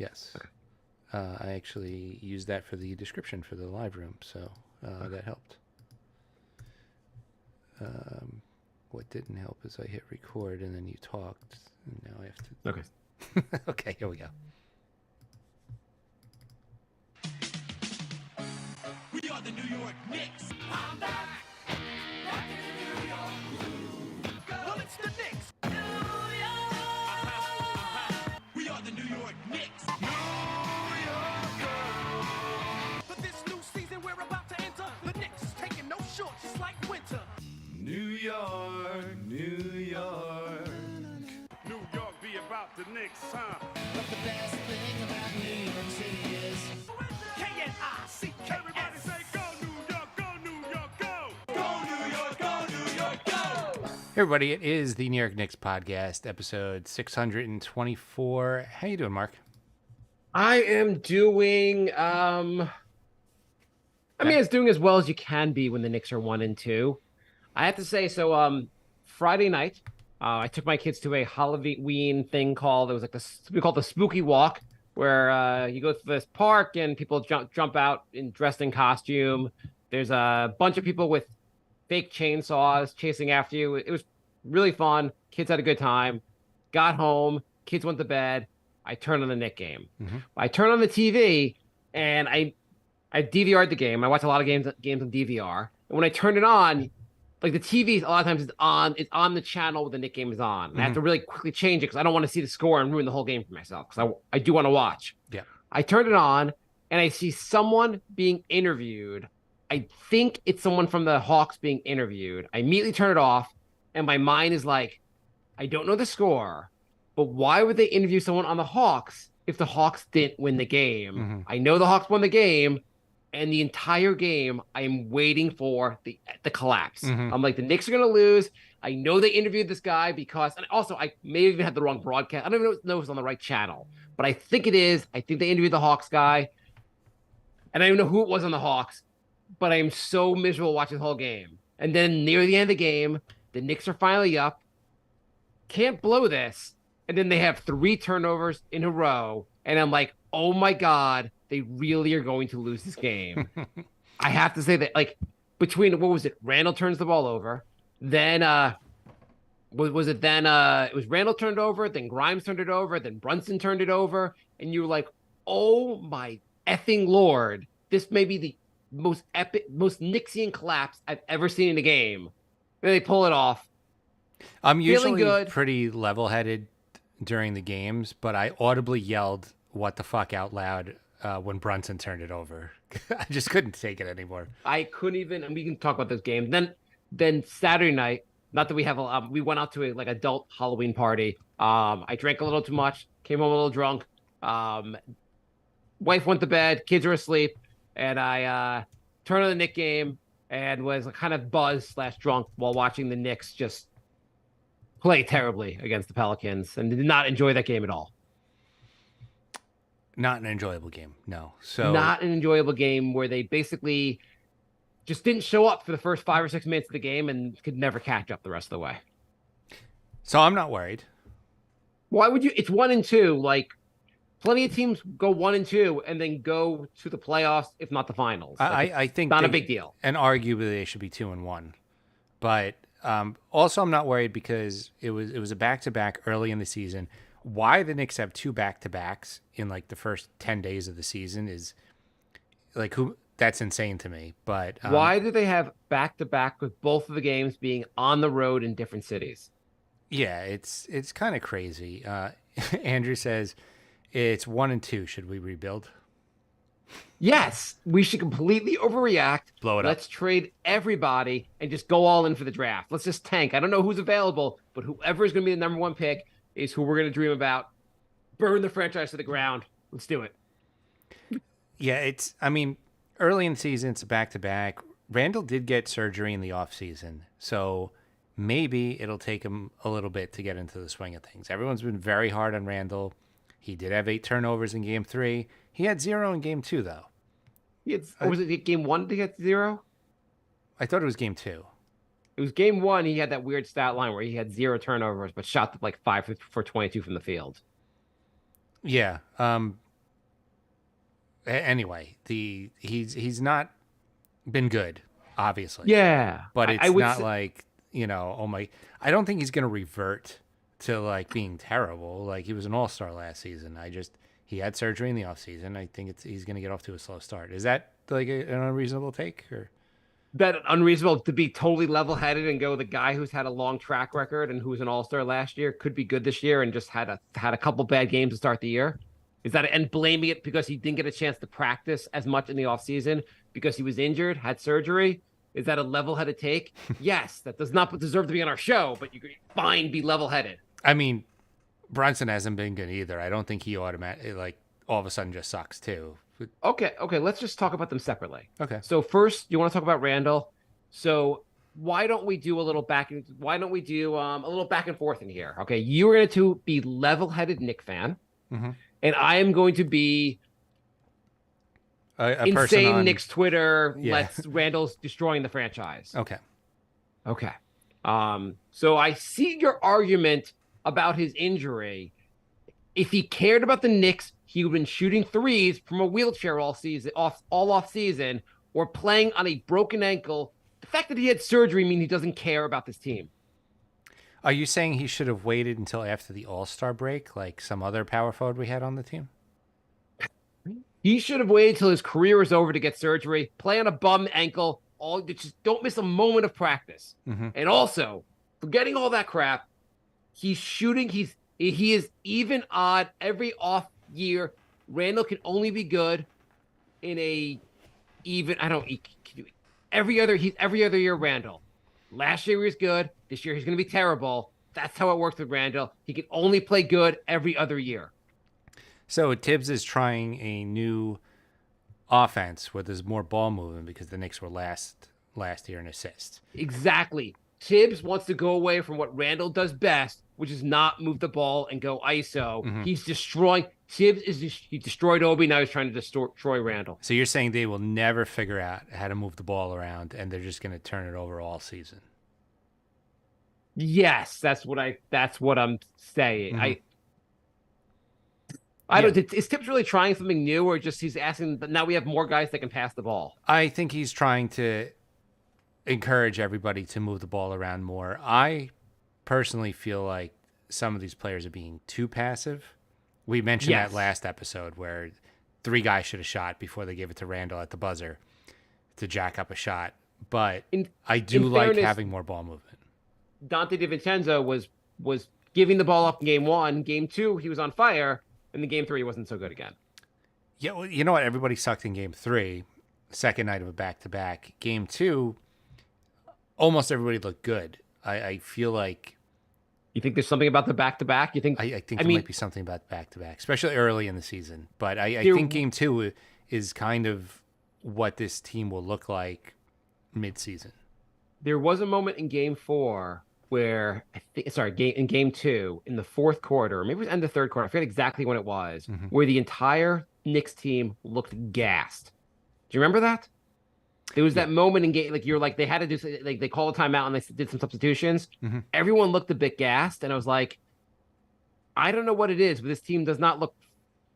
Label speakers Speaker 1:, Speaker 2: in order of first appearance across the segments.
Speaker 1: Yes. I actually used that for the description for the live room, so that helped. What didn't help is I hit record and then you talked, and now I have to.
Speaker 2: Okay.
Speaker 1: Okay, here we go.
Speaker 3: We are the New York Knicks. I'm back. Back in New York. Well, it's the Knicks. New York. We are the New York Knicks. New York. For this new season we're about to enter, the Knicks is taking no shorts, just like winter. New York, New York.
Speaker 4: New York be about the Knicks, huh?
Speaker 3: But the best thing about New York City is K-N-I-C-K-S.
Speaker 4: Everybody say go New York, go New York, go!
Speaker 3: Go New York, go New York, go!
Speaker 1: Hey everybody, it is the New York Knicks podcast, episode 624. How you doing, Mark?
Speaker 2: I am doing it's doing as well as you can be when the Knicks are 1-2. I have to say, Friday night, I took my kids to a Halloween thing called, it was like we call it the Spooky Walk, where you go to this park and people jump out dressed in costume. There's a bunch of people with fake chainsaws chasing after you. It was really fun. Kids had a good time. Got home. Kids went to bed. I turned on the Knicks game.
Speaker 1: Mm-hmm.
Speaker 2: I turned on the TV and I DVR'd the game. I watch a lot of games on DVR. And when I turned it on, like the TV, a lot of times it's on the channel where the Knicks game is on. And I have to really quickly change it because I don't want to see the score and ruin the whole game for myself because I do want to watch.
Speaker 1: Yeah.
Speaker 2: I turned it on and I see someone being interviewed. I think it's someone from the Hawks being interviewed. I immediately turn it off and my mind is like, I don't know the score, but why would they interview someone on the Hawks if the Hawks didn't win the game?
Speaker 1: Mm-hmm.
Speaker 2: I know the Hawks won the game, and the entire game I'm waiting for the collapse.
Speaker 1: Mm-hmm.
Speaker 2: I'm like, the Knicks are going to lose. I know they interviewed this guy because, and also I may have even had the wrong broadcast. I don't even know if it's on the right channel, but I think it is. I think they interviewed the Hawks guy, and I don't know who it was on the Hawks, but I am so miserable watching the whole game. And then near the end of the game, the Knicks are finally up. Can't blow this. And then they have 3 turnovers in a row. And I'm like, oh my God, they really are going to lose this game. I have to say that, like, between, what was it? Randall turns the ball over. Then, it was Randall turned over, then Grimes turned it over, then Brunson turned it over. And you were like, oh my effing Lord, this may be the most epic, most Knicksian collapse I've ever seen in a game. And they pull it off.
Speaker 1: I'm usually pretty level-headed during the games, but I audibly yelled "what the fuck" out loud when Brunson turned it over. I just couldn't take it anymore.
Speaker 2: I couldn't even, and we can talk about this game. Then Saturday night, not that we have we went out to a adult Halloween party. I drank a little too much, came home a little drunk. Wife went to bed, kids were asleep, and I turned on the Knicks game and was kind of buzzed / drunk while watching the Knicks just play terribly against the Pelicans, and did not enjoy that game at all.
Speaker 1: Not an enjoyable game, no. So
Speaker 2: not an enjoyable game where they basically just didn't show up for the first 5 or 6 minutes of the game and could never catch up the rest of the way.
Speaker 1: So I'm not worried.
Speaker 2: Why would you? It's 1-2. Like, plenty of teams go 1-2 and then go to the playoffs, if not the finals. Like,
Speaker 1: I think
Speaker 2: not a big deal.
Speaker 1: And arguably they should be 2-1. But also I'm not worried because it was a back-to-back early in the season. Why the Knicks have 2 back-to-backs in like the first 10 days of the season is like that's insane to me. But
Speaker 2: why do they have back-to-back with both of the games being on the road in different cities?
Speaker 1: Yeah, it's kind of crazy. Andrew says it's 1-2. Should we rebuild?
Speaker 2: Yes, we should completely overreact.
Speaker 1: Blow it up.
Speaker 2: Let's trade everybody and just go all in for the draft. Let's just tank. I don't know who's available, but whoever is going to be the number 1 pick is who we're going to dream about. Burn the franchise to the ground. Let's do it.
Speaker 1: Yeah, early in the season, it's a back-to-back. Randall did get surgery in the offseason, so maybe it'll take him a little bit to get into the swing of things. Everyone's been very hard on Randall. He did have 8 turnovers in Game 3. He had 0 in Game 2, though.
Speaker 2: Was it Game 1 to get 0?
Speaker 1: I thought it was Game 2.
Speaker 2: It was Game 1. He had that weird stat line where he had 0 turnovers, but shot like 5 for 22 from the field.
Speaker 1: Yeah. Anyway, he's not been good, obviously.
Speaker 2: Yeah,
Speaker 1: But
Speaker 2: I
Speaker 1: it's
Speaker 2: would
Speaker 1: not
Speaker 2: say,
Speaker 1: like, oh my, I don't think he's going to revert to like being terrible. Like he was an all-star last season. He had surgery in the offseason. I think he's going to get off to a slow start. Is that like an unreasonable take or?
Speaker 2: that unreasonable to be totally level-headed and go the guy who's had a long track record and who's an all-star last year could be good this year and just had a couple bad games to start the year. Is that and blaming it because he didn't get a chance to practice as much in the offseason because he was injured, had surgery? Is that a level-headed take? Yes, that does not deserve to be on our show, but you could fine be level-headed.
Speaker 1: I mean, Brunson hasn't been good either. I don't think he automatically like all of a sudden just sucks too.
Speaker 2: Okay, let's just talk about them separately.
Speaker 1: Okay.
Speaker 2: So first, you want to talk about Randall. So why don't we do a little back and a little back and forth in here? Okay, you are going to be level-headed Knick fan, and I am going to be
Speaker 1: A person
Speaker 2: insane
Speaker 1: on
Speaker 2: Knicks Twitter.
Speaker 1: Yeah.
Speaker 2: Let's Randall's destroying the franchise.
Speaker 1: Okay.
Speaker 2: Okay. So I see your argument about his injury. If he cared about the Knicks, he would have been shooting threes from a wheelchair all off season, or playing on a broken ankle. The fact that he had surgery means he doesn't care about this team.
Speaker 1: Are you saying he should have waited until after the All-Star break, like some other power forward we had on the team?
Speaker 2: He should have waited till his career is over to get surgery, play on a bum ankle. Just don't miss a moment of practice. And also, forgetting all that crap, he's shooting. He is even odd every off year. Randall can only be good in a even. Every other year. Randall. Last year he was good. This year he's going to be terrible. That's how it works with Randall. He can only play good every other year.
Speaker 1: So Tibbs is trying a new offense where there's more ball movement because the Knicks were last year in assists.
Speaker 2: Exactly. Tibbs wants to go away from what Randall does best, which is not move the ball and go ISO. He's destroying. He destroyed Obi. Now he's trying to destroy Randall.
Speaker 1: So you're saying they will never figure out how to move the ball around, and they're just going to turn it over all season.
Speaker 2: Yes, that's what I'm saying. I don't. Is Tibbs really trying something new, or just he's asking? But now we have more guys that can pass the ball.
Speaker 1: I think he's trying to encourage everybody to move the ball around more. I personally feel like some of these players are being too passive. We mentioned that last episode where 3 guys should have shot before they gave it to Randall at the buzzer to jack up a shot. But I do like
Speaker 2: fairness,
Speaker 1: having more ball movement.
Speaker 2: Dante DiVincenzo was giving the ball up in game 1. Game 2, he was on fire. And then game 3, he wasn't so good again.
Speaker 1: Yeah, well, you know what? Everybody sucked in game 3, second night of a back-to-back. Game 2, almost everybody looked good. I feel like...
Speaker 2: You think there's something about the back-to-back? You think?
Speaker 1: I think there might be something about back-to-back, especially early in the season. But I think game 2 is kind of what this team will look like mid-season.
Speaker 2: There was a moment in game 4 where in game 2 in the fourth quarter, or maybe it was end of third quarter, I forget exactly when it was, where the entire Knicks team looked gassed. Do you remember that? There was that moment in game, they had to do, they called a timeout and they did some substitutions. Everyone looked a bit gassed, and I was like, I don't know what it is, but this team does not look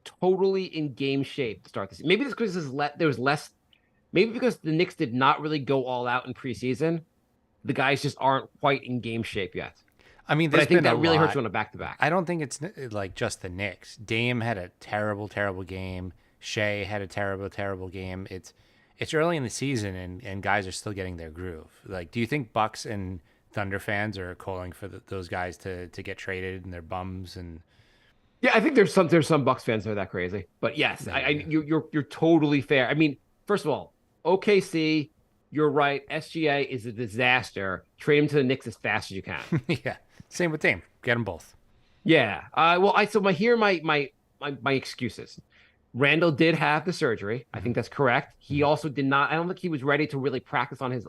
Speaker 2: totally in game shape to start this. Maybe it's because there was less. Maybe because the Knicks did not really go all out in preseason. The guys just aren't quite in game shape yet.
Speaker 1: I mean,
Speaker 2: but I think that really hurts you on a back-to-back.
Speaker 1: I don't think it's like just the Knicks. Dame had a terrible, terrible game. Shea had a terrible, terrible game. It's early in the season, and guys are still getting their groove. Like, do you think Bucks and Thunder fans are calling for those guys to get traded and they're bums? And
Speaker 2: yeah, I think there's some Bucks fans that are that crazy. But yes, you're totally fair. I mean, first of all, OKC. You're right. SGA is a disaster. Trade him to the Knicks as fast as you can.
Speaker 1: Yeah. Same with Dame. Get them both.
Speaker 2: Yeah. My excuses. Randall did have the surgery. I think that's correct. He also did not. I don't think he was ready to really practice on his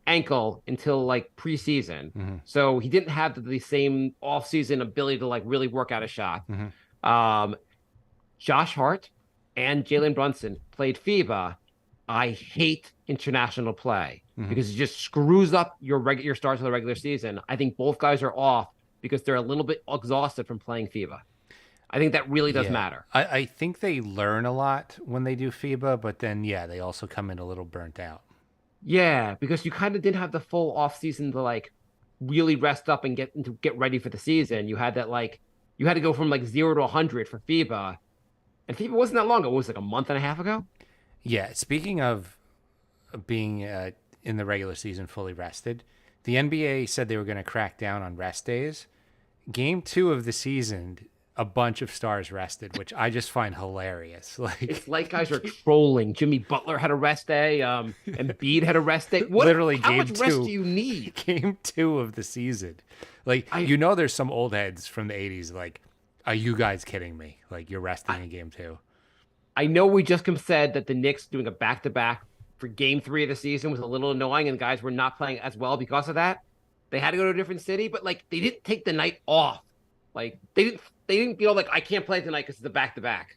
Speaker 2: ankle until like preseason. So he didn't have the same offseason ability to like really work out a shot. Josh Hart and Jalen Brunson played FIBA. I hate international play because it just screws up your starts of the regular season. I think both guys are off because they're a little bit exhausted from playing FIBA. I think that really does
Speaker 1: Yeah.
Speaker 2: matter.
Speaker 1: I think they learn a lot when they do FIBA, but then, yeah, they also come in a little burnt out.
Speaker 2: Yeah, because you kind of didn't have the full off season to like really rest up and get ready for the season. You had that like you had to go from like 0 to 100 for FIBA, and FIBA wasn't that long ago. It was like a month and a half ago.
Speaker 1: Yeah, speaking of being in the regular season fully rested, the NBA said they were going to crack down on rest days. Game 2 of the season, a bunch of stars rested, which I just find hilarious. Like
Speaker 2: It's like guys are trolling. Jimmy Butler had a rest day. Embiid had a rest day. What?
Speaker 1: literally
Speaker 2: How
Speaker 1: game
Speaker 2: much rest
Speaker 1: 2,
Speaker 2: do you need?
Speaker 1: game 2 of the season. Like there's some old heads from the 80s like, are you guys kidding me? Like you're resting in game 2.
Speaker 2: I know we just said that the Knicks doing a back-to-back for game 3 of the season was a little annoying, and guys were not playing as well because of that. They had to go to a different city, but like they didn't take the night off. Like they didn't feel like I can't play tonight because it's a back-to-back.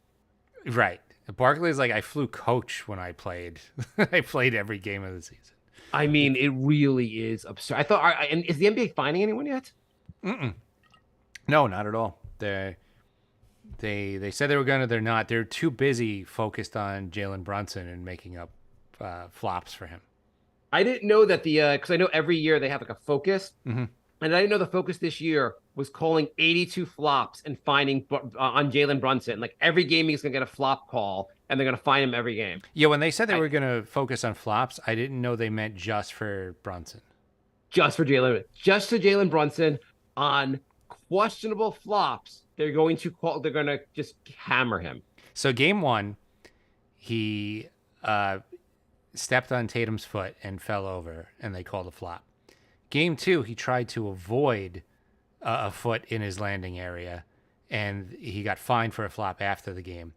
Speaker 1: Right. Barkley's like, I flew coach when I played. I played every game of the season.
Speaker 2: I mean, it really is absurd. I thought, and is the NBA finding anyone yet?
Speaker 1: No, not at all. They said they were gonna. They're not. They're too busy focused on Jalen Brunson and making up flops for him.
Speaker 2: I didn't know that because I know every year they have like a focus,
Speaker 1: Mm-hmm.
Speaker 2: and I didn't know the focus this year was calling 82 flops and finding on Jalen Brunson. Like every game he's gonna get a flop call, and they're gonna find him every game.
Speaker 1: Yeah, when they said they were gonna focus on flops, I didn't know they meant just for Brunson.
Speaker 2: Just to Jalen Brunson on questionable flops. They're going to call. They're gonna just hammer him.
Speaker 1: So game 1, he stepped on Tatum's foot and fell over, and they called a flop. Game 2, he tried to avoid a foot in his landing area, and he got fined for a flop after the game.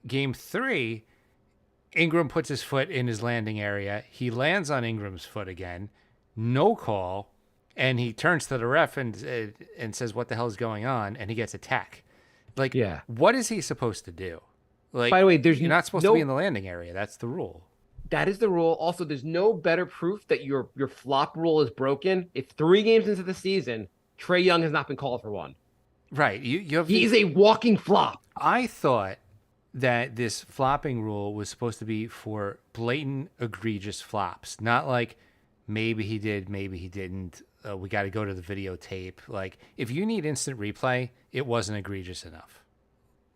Speaker 1: Game 3, Ingram puts his foot in his landing area. He lands on Ingram's foot again. No call. And he turns to the ref and says, "What the hell is going on?" And he gets a tech. Like,
Speaker 2: Yeah.
Speaker 1: what is he supposed to do? Like,
Speaker 2: By the way, there's
Speaker 1: you're not supposed to be in the landing area. That's the rule.
Speaker 2: That is the rule. Also, there's no better proof that your flop rule is broken. If 3 games into the season, Trae Young has not been called for one.
Speaker 1: Right. You have.
Speaker 2: He's a walking flop.
Speaker 1: I thought that this flopping rule was supposed to be for blatant, egregious flops, not like maybe he did, maybe he didn't. We got to go to the videotape. Like, if you need instant replay, it wasn't egregious enough.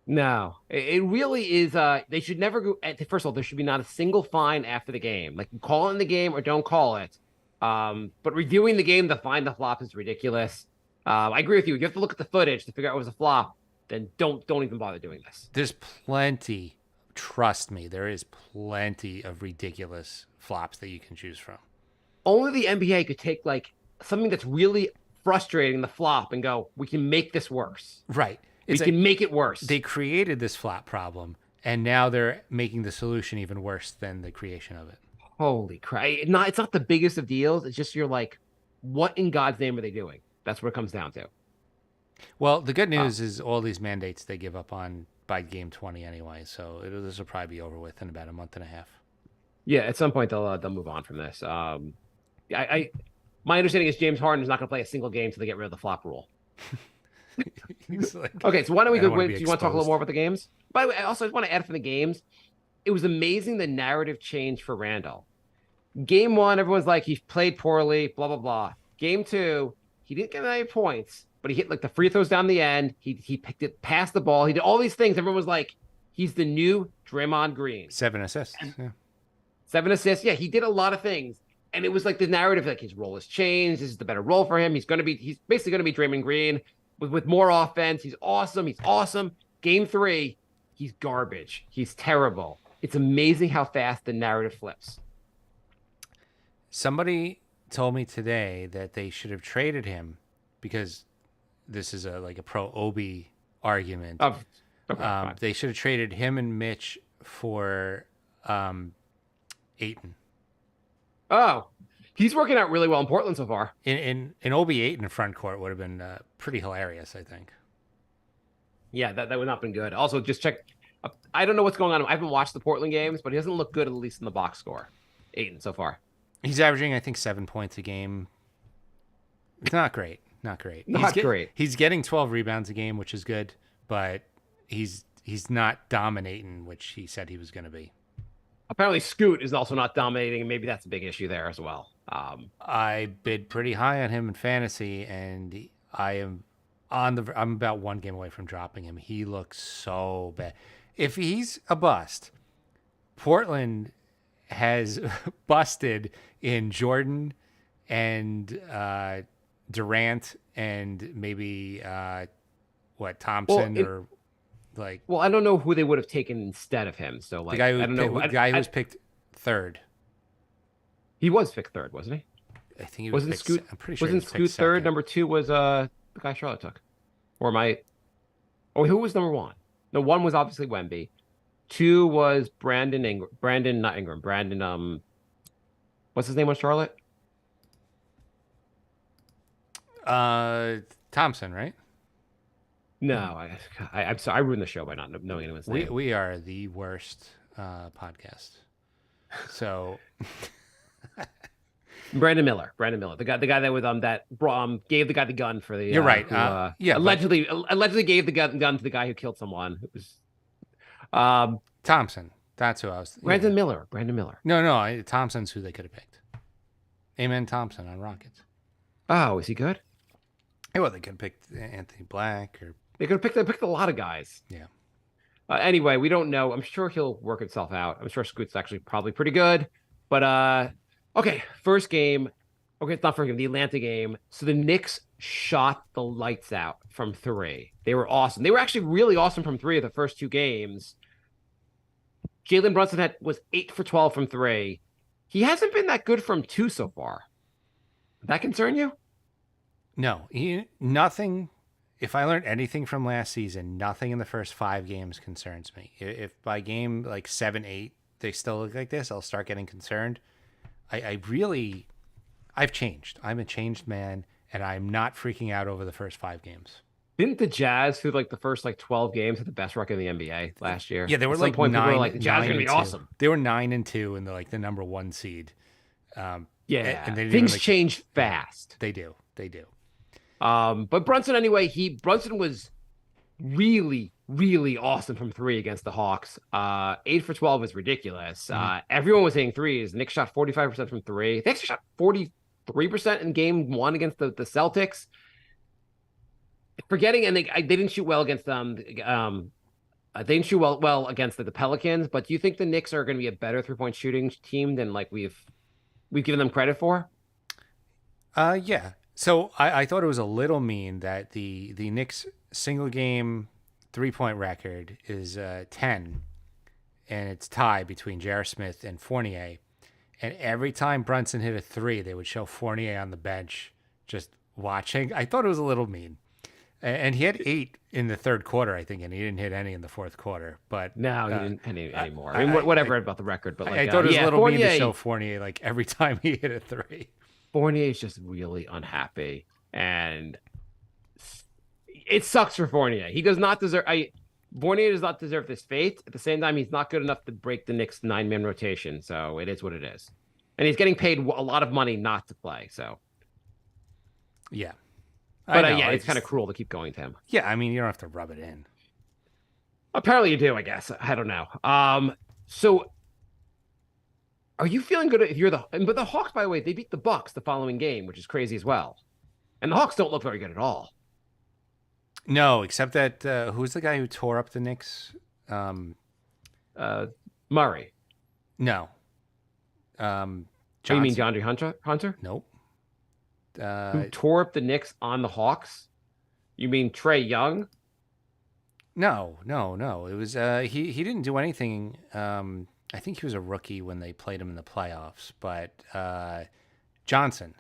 Speaker 2: No, it really is. They should never go. First of all, there should be not a single fine after the game. Like, you call it in the game or don't call it. But reviewing the game to find the flop is ridiculous. I agree with you. You have to look at the footage to figure out it was a flop. Then don't even bother doing this.
Speaker 1: There's plenty. Trust me, there is plenty of ridiculous flops that you can choose from.
Speaker 2: Only the NBA could take like something that's really frustrating, the flop, and go, we can make this worse.
Speaker 1: Right.
Speaker 2: We can make it worse.
Speaker 1: They created this flop problem, and now they're making the solution even worse than the creation of it.
Speaker 2: Holy crap. It's not the biggest of deals. It's just you're like, what in God's name are they doing? That's what it comes down to.
Speaker 1: Well, the good news is all these mandates they give up on by game 20 anyway, so this will probably be over with in about a month and a half.
Speaker 2: Yeah, at some point they'll move on from this. My understanding is James Harden is not going to play a single game until they get rid of the flop rule.
Speaker 1: He's like,
Speaker 2: Okay, so why don't we
Speaker 1: I
Speaker 2: go?
Speaker 1: don't wanna
Speaker 2: Do
Speaker 1: be
Speaker 2: you want to talk a little
Speaker 1: exposed.
Speaker 2: more about the games? By the way, I just want to add from the games. It was amazing the narrative change for Randall. Game 1, everyone's like, he played poorly, blah, blah, blah. Game 2, he didn't get any points, but he hit like the free throws down the end. He picked it, passed the ball. He did all these things. Everyone was like, he's the new Draymond Green.
Speaker 1: 7 assists. Yeah.
Speaker 2: 7 assists. Yeah, he did a lot of things. And it was like the narrative, like his role has changed. This is the better role for him. He's basically going to be Draymond Green with more offense. He's awesome. Game 3, he's garbage. He's terrible. It's amazing how fast the narrative flips.
Speaker 1: Somebody told me today that they should have traded him because this is a pro Obi argument.
Speaker 2: Okay, fine.
Speaker 1: They should have traded him and Mitch for Ayton.
Speaker 2: Oh, he's working out really well in Portland so far.
Speaker 1: In Obi Ayton in front court would have been pretty hilarious, I think.
Speaker 2: Yeah, that would not have been good. Also, just check. I don't know what's going on. I haven't watched the Portland games, but he doesn't look good, at least in the box score. Ayton so far.
Speaker 1: He's averaging, I think, 7 points a game. It's not great. Not great.
Speaker 2: Not great.
Speaker 1: He's getting 12 rebounds a game, which is good, but he's not dominating, which he said he was going to be.
Speaker 2: Apparently, Scoot is also not dominating, and maybe that's a big issue there as well.
Speaker 1: I bid pretty high on him in fantasy, and I am I'm about one game away from dropping him. He looks so bad. If he's a bust, Portland has busted in Jordan and Durant and maybe Thompson or like
Speaker 2: Well, I don't know who they would have taken instead of him. So like,
Speaker 1: the guy who
Speaker 2: I don't know.
Speaker 1: the guy who was picked third.
Speaker 2: He was picked third, wasn't he?
Speaker 1: I think he was
Speaker 2: Wasn't
Speaker 1: picked,
Speaker 2: Scoot?
Speaker 1: I'm pretty sure
Speaker 2: Wasn't
Speaker 1: he was
Speaker 2: Scoot
Speaker 1: picked
Speaker 2: third?
Speaker 1: second.
Speaker 2: Number two was the guy Charlotte took, or my. Oh, who was number one? No, one was obviously Wemby. Two was Brandon Ingram. Brandon, not Ingram. Brandon. What's his name on Charlotte?
Speaker 1: Thompson, right?
Speaker 2: No, I'm sorry. I ruined the show by not knowing anyone's name.
Speaker 1: We are the worst podcast. So
Speaker 2: Brandon Miller, the guy that was gave the guy the gun for the.
Speaker 1: You're right.
Speaker 2: Who,
Speaker 1: yeah,
Speaker 2: allegedly gave the gun to the guy who killed someone. It was
Speaker 1: Thompson. That's who I was.
Speaker 2: Brandon
Speaker 1: yeah.
Speaker 2: Miller. Brandon Miller.
Speaker 1: No, Thompson's who they could have picked. Amen Thompson on Rockets.
Speaker 2: Oh, is he good?
Speaker 1: Yeah, well, they could have picked Anthony Black or
Speaker 2: They could have picked a lot of guys.
Speaker 1: yeah.
Speaker 2: Anyway, we don't know. I'm sure he'll work himself out. I'm sure Scoot's actually probably pretty good. But okay, first game. Okay, it's not first game, the Atlanta game. So the Knicks shot the lights out from three. They were awesome. They were actually really awesome from three of the first two games. Jalen Brunson was 8 for 12 from three. He hasn't been that good from two so far. Does that concern you?
Speaker 1: No, nothing. If I learned anything from last season, nothing in the first 5 games concerns me. If by game like 7, 8, they still look like this, I'll start getting concerned. I've changed. I'm a changed man, and I'm not freaking out over the first 5 games.
Speaker 2: Didn't the Jazz, through like the first 12 games, have the best record in the NBA last year?
Speaker 1: Yeah, they were
Speaker 2: At some
Speaker 1: like
Speaker 2: point, people
Speaker 1: 9.
Speaker 2: were like, the Jazz are gonna be
Speaker 1: 9-2.
Speaker 2: awesome.
Speaker 1: They were 9-2 and the number 1 seed.
Speaker 2: Yeah,
Speaker 1: and they didn't
Speaker 2: things
Speaker 1: really-
Speaker 2: change fast.
Speaker 1: They do.
Speaker 2: But Brunson anyway, Brunson was really, really awesome from three against the Hawks. 8 for 12 is ridiculous. Everyone was hitting threes. Knicks shot 45% from three. They actually shot 43% in game one against the Celtics. Forgetting, and they didn't shoot well against them. They didn't shoot well against the Pelicans. But do you think the Knicks are going to be a better 3-point shooting team than like we've given them credit for?
Speaker 1: Yeah. So I thought it was a little mean that the Knicks single game 3-point record is 10, and it's tied between J.R. Smith and Fournier. And every time Brunson hit a 3, they would show Fournier on the bench just watching. I thought it was a little mean. And he had 8 in the third quarter, I think, and he didn't hit any in the fourth quarter. But
Speaker 2: No, he didn't anymore. I mean, whatever about the record, but like,
Speaker 1: I thought it was a little mean to
Speaker 2: Fournier,
Speaker 1: show Fournier like every time he hit a 3.
Speaker 2: Fournier is just really unhappy, and it sucks for Fournier. He does not deserve. Fournier does not deserve this fate. At the same time, he's not good enough to break the Knicks 9-man rotation. So it is what it is, and he's getting paid a lot of money not to play. So
Speaker 1: Yeah.
Speaker 2: but
Speaker 1: I know,
Speaker 2: yeah, it's kind of cruel to keep going to him.
Speaker 1: Yeah, I mean, you don't have to rub it in.
Speaker 2: Apparently, you do. I guess I don't know. So are you feeling good if you're but the Hawks, by the way, they beat the Bucks the following game, which is crazy as well. And the Hawks don't look very good at all.
Speaker 1: No, except that who's the guy who tore up the Knicks?
Speaker 2: Murray.
Speaker 1: No.
Speaker 2: Oh, you mean
Speaker 1: Johnson.
Speaker 2: DeAndre Hunter?
Speaker 1: Nope.
Speaker 2: Who tore up the Knicks on the Hawks? You mean Trey Young?
Speaker 1: No. It was he didn't do anything. I think he was a rookie when they played him in the playoffs, but Johnson.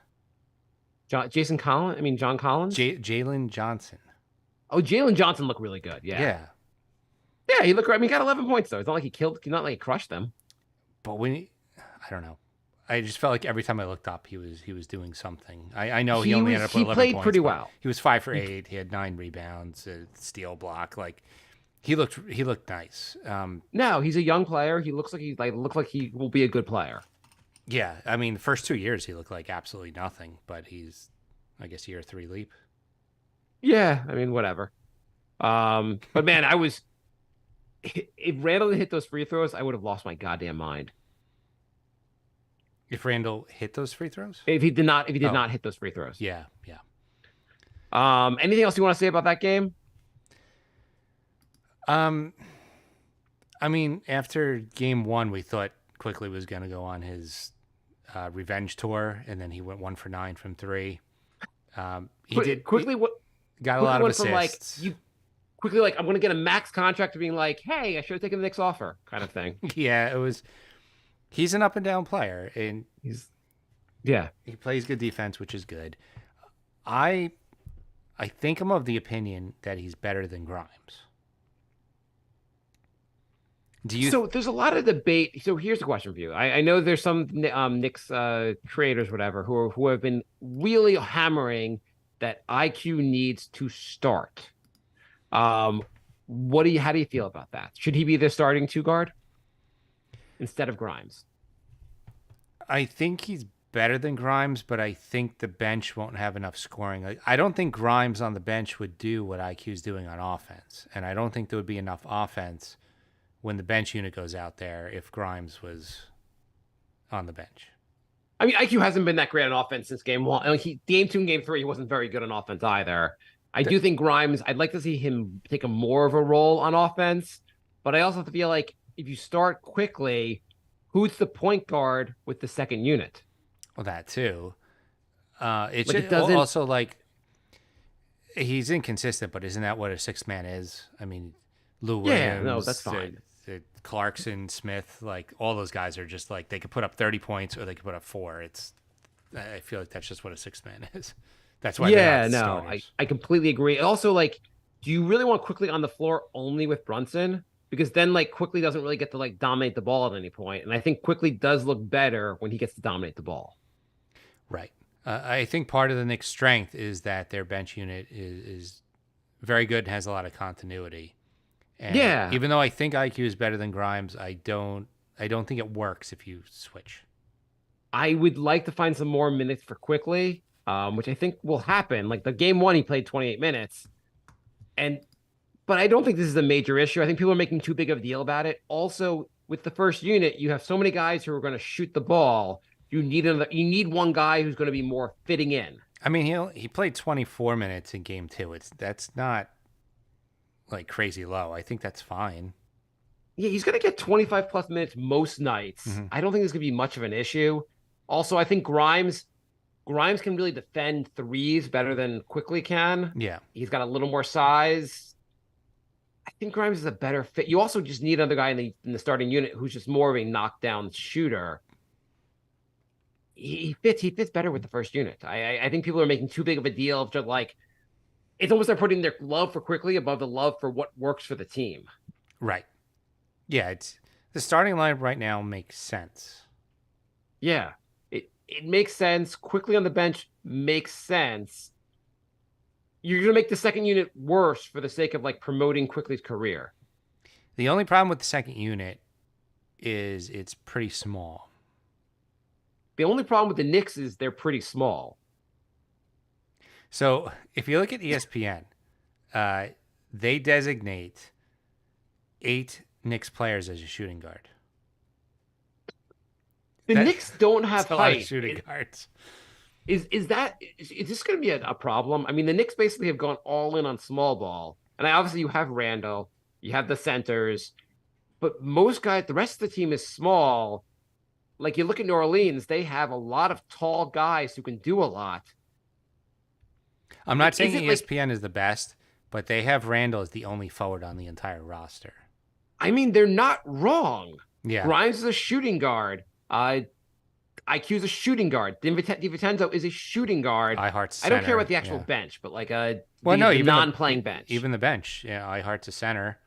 Speaker 2: Jason Collins? I mean, John Collins?
Speaker 1: Jalen Johnson.
Speaker 2: Oh, Jalen Johnson looked really good. Yeah. Yeah, he looked. I mean, he got 11 points though. It's not like not like he crushed them.
Speaker 1: But I don't know. I just felt like every time I looked up, he was doing something. I know he only ended up with 11
Speaker 2: played
Speaker 1: points,
Speaker 2: pretty
Speaker 1: but
Speaker 2: well.
Speaker 1: He was 5 for 8. He had 9 rebounds, a steal block. Like he looked nice.
Speaker 2: No, he's a young player. He looks like he will be a good player.
Speaker 1: Yeah, I mean, the first 2 years he looked like absolutely nothing, but he's, I guess, year 3 leap.
Speaker 2: Yeah, I mean, whatever. But man, if Randall hit those free throws, I would have lost my goddamn mind.
Speaker 1: If Randall hit those free throws?
Speaker 2: If he did
Speaker 1: Oh.
Speaker 2: not hit those free throws.
Speaker 1: Yeah, yeah.
Speaker 2: Anything else you want to say about that game?
Speaker 1: Um, I mean, after game one, we thought Quickly was going to go on his revenge tour, and then he went 1 for 9 from three.
Speaker 2: Quickly. What
Speaker 1: Got a
Speaker 2: quickly
Speaker 1: lot of
Speaker 2: went from like
Speaker 1: assists.
Speaker 2: you quickly like I'm going to get a max contract to being like, hey, I should have taken the Knicks offer, kind of thing.
Speaker 1: Yeah, it was. He's an up and down player, and
Speaker 2: Yeah.
Speaker 1: he plays good defense, which is good. I think I'm of the opinion that he's better than Grimes. Do you?
Speaker 2: So there's a lot of debate. So here's a question for you. I know there's some Knicks creators, whatever, who have been really hammering that IQ needs to start. How do you feel about that? Should he be the starting two guard instead of Grimes?
Speaker 1: I think he's better than Grimes, but I think the bench won't have enough scoring. Like, I don't think Grimes on the bench would do what IQ's doing on offense, and I don't think there would be enough offense when the bench unit goes out there if Grimes was on the bench.
Speaker 2: I mean, IQ hasn't been that great on offense since game one. Game two and game three, he wasn't very good on offense either. I do think Grimes, I'd like to see him take a more of a role on offense, but I also feel like if you start Quickly, who's the point guard with the second unit?
Speaker 1: Well, that too. It's
Speaker 2: Like, it
Speaker 1: just,
Speaker 2: doesn't-
Speaker 1: also like he's inconsistent, but isn't that what a sixth man is? I mean, Lou Williams,
Speaker 2: Yeah, no, that's fine.
Speaker 1: Clarkson, Smith, like all those guys are just like they could put up 30 points or they could put up 4. I feel like that's just what a sixth man is. That's why they're not starters.
Speaker 2: I completely agree. Also, like, do you really want Quickly on the floor only with Brunson? Because then, like, Quickly doesn't really get to like dominate the ball at any point, and I think Quickly does look better when he gets to dominate the ball.
Speaker 1: Right. I think part of the Knicks' strength is that their bench unit is very good and has a lot of continuity. And
Speaker 2: Yeah.
Speaker 1: even though I think IQ is better than Grimes, I don't think it works if you switch.
Speaker 2: I would like to find some more minutes for Quickly, which I think will happen. Like the game one, he played 28 minutes, but I don't think this is a major issue. I think people are making too big of a deal about it. Also, with the first unit, you have so many guys who are going to shoot the ball. You need one guy who's going to be more fitting in.
Speaker 1: I mean, he played 24 minutes in game 2. That's not like crazy low. I think that's fine.
Speaker 2: Yeah, he's going to get 25 plus minutes most nights.
Speaker 1: Mhm.
Speaker 2: I don't think this is going to be much of an issue. Also, I think Grimes can really defend threes better than Quickly can.
Speaker 1: Yeah.
Speaker 2: He's got a little more size. I think Grimes is a better fit. You also just need another guy in the starting unit who's just more of a knockdown shooter. He fits better with the first unit. I think people are making too big of a deal of just like it's almost they're putting their love for Quickly above the love for what works for the team.
Speaker 1: Right. Yeah, it's the starting lineup right now makes sense.
Speaker 2: Yeah. It makes sense. Quickly on the bench makes sense. You're gonna make the second unit worse for the sake of like promoting Quickly's career.
Speaker 1: The only problem with the second unit is it's pretty small.
Speaker 2: The only problem with the Knicks is they're pretty small.
Speaker 1: So if you look at ESPN, they designate 8 Knicks players as a shooting guard.
Speaker 2: The Knicks don't have
Speaker 1: That's a lot of
Speaker 2: height.
Speaker 1: shooting guards.
Speaker 2: Is this going to be a problem? I mean, the Knicks basically have gone all in on small ball, and obviously you have Randall, you have the centers, but most guys, the rest of the team is small. Like you look at New Orleans, they have a lot of tall guys who can do a lot.
Speaker 1: I'm not saying
Speaker 2: Is it like-
Speaker 1: ESPN is the best, but they have Randall as the only forward on the entire roster.
Speaker 2: I mean, they're not wrong.
Speaker 1: Yeah.
Speaker 2: Grimes is a shooting guard. IQ is a shooting guard. DiVincenzo is a shooting guard.
Speaker 1: Ihart's
Speaker 2: I don't care
Speaker 1: center,
Speaker 2: about the actual
Speaker 1: yeah.
Speaker 2: bench, but like
Speaker 1: Well,
Speaker 2: the
Speaker 1: no, even the-
Speaker 2: non-playing bench.
Speaker 1: Even the bench. Yeah, Ihart's a center,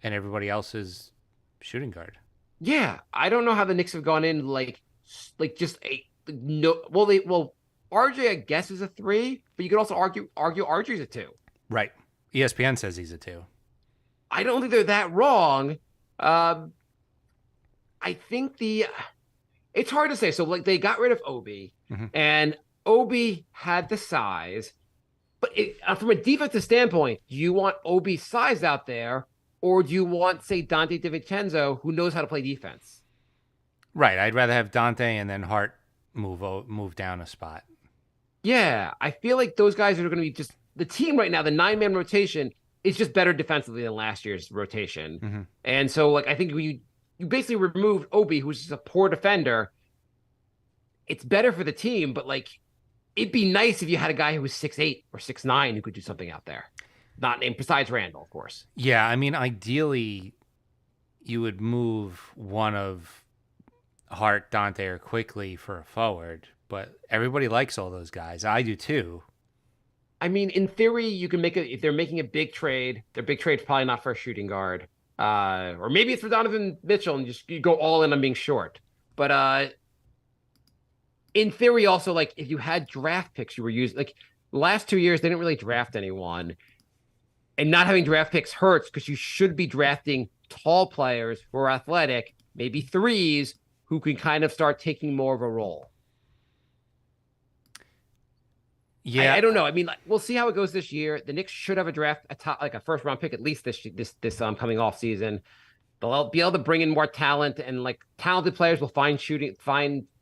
Speaker 1: and everybody else is shooting guard.
Speaker 2: Yeah, I don't know how the Knicks have gone in like just a no. Well, RJ I guess is a 3, but you could also argue RJ's a 2.
Speaker 1: Right. ESPN says he's a 2.
Speaker 2: I don't think they're that wrong. I think it's hard to say. So like they got rid of Obi,
Speaker 1: Mhm.
Speaker 2: and Obi had the size, From a defensive standpoint, do you want Obi's size out there, or do you want, say, Dante DiVincenzo, who knows how to play defense?
Speaker 1: Right. I'd rather have Dante and then Hart move down a spot.
Speaker 2: Yeah, I feel like those guys are going to be just the team right now. The 9-man rotation is just better defensively than last year's rotation, and so like I think you basically removed Obi, who's just a poor defender. It's better for the team, but like it'd be nice if you had a guy who was 6'8" or 6'9" who could do something out there. Not named besides Randall, of course.
Speaker 1: Yeah, I mean, ideally, you would move one of Hart, Dante, or Quickly for a forward, but everybody likes all those guys. I do too.
Speaker 2: I mean, in theory, you can make it if they're making a big trade. Their big trade's probably not for a shooting guard, or maybe it's for Donovan Mitchell and just you go all in on being short. But in theory, also like if you had draft picks, you were using like the last 2 years they didn't really draft anyone, and not having draft picks hurts because you should be drafting tall players who are athletic, maybe threes who can kind of start taking more of a role.
Speaker 1: Yeah,
Speaker 2: I don't know. I mean, like, we'll see how it goes this year. The Knicks should have a top, like a first round pick at least this coming off season. They'll be able to bring in more talent, and like talented players will find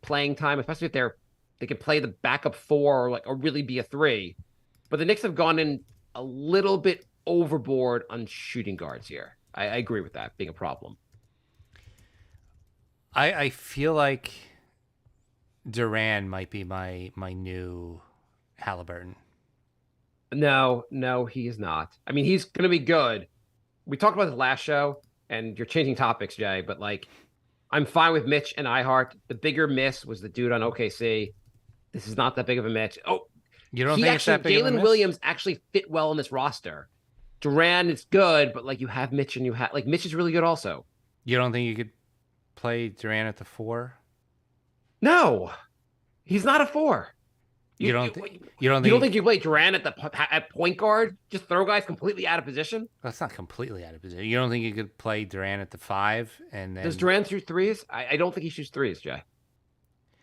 Speaker 2: playing time, especially if they can play the backup four or really be a three. But the Knicks have gone in a little bit overboard on shooting guards here. I agree with that being a problem.
Speaker 1: I feel like Duran might be my new Halliburton.
Speaker 2: No, he is not. I mean, he's going to be good. We talked about this last show, and you're changing topics, Jay, but like, I'm fine with Mitch and Ihart. The bigger miss was the dude on OKC. This is not that big of a miss. Oh,
Speaker 1: you don't think it's that big of a
Speaker 2: Jalen
Speaker 1: miss?
Speaker 2: Williams actually fit well in this roster. Duran is good, but like you have Mitch and you have like Mitch is really good also.
Speaker 1: You don't think you could play Duran at the 4?
Speaker 2: No, he's not a 4.
Speaker 1: You don't think
Speaker 2: You don't think you play Duran at point guard? Just throw guys completely out of position?
Speaker 1: that's not completely out of position. You don't think you could play Duran at the 5 and then
Speaker 2: Does Duran shoot threes? I don't think he shoots threes, Jay.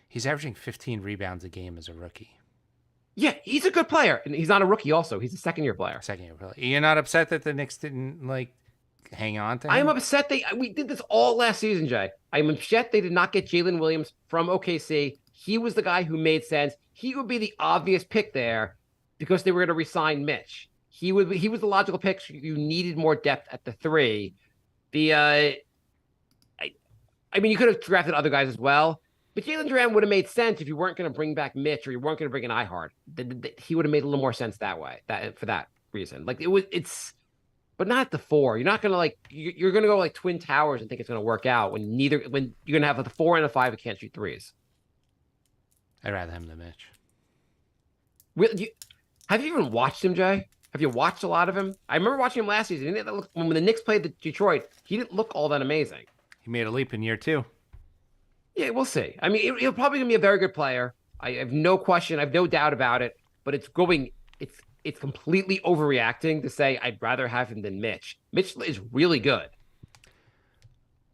Speaker 1: he's averaging 15 rebounds a game as a rookie.
Speaker 2: Yeah, he's a good player, and he's not a rookie. Also, he's a second-year player.
Speaker 1: Second year player. You're not upset that the Knicks didn't like hang on to him?
Speaker 2: I am upset we did this all last season, Jay. I'm upset they did not get Jalen Williams from OKC. He was the guy who made sense. He would be the obvious pick there because they were going to re-sign Mitch. He was the logical pick. You needed more depth at the 3. I mean, you could have drafted other guys as well. But Jalen Duran would have made sense if you weren't going to bring back Mitch or you weren't going to bring in Ihart. He would have made a little more sense that way. For that reason, like but not at the 4. You're not going to you're going to go like Twin Towers and think it's going to work out when you're going to have a 4 and a 5 who can't shoot threes.
Speaker 1: I'd rather him than Mitch.
Speaker 2: Have you even watched him, Jay? Have you watched a lot of him? I remember watching him last season. When the Knicks played the Detroit, he didn't look all that amazing.
Speaker 1: He made a leap in year 2.
Speaker 2: Yeah, we'll see. I mean, he'll probably gonna be a very good player. I have no question. I have no doubt about it. But it's completely overreacting to say I'd rather have him than Mitch. Mitch is really good.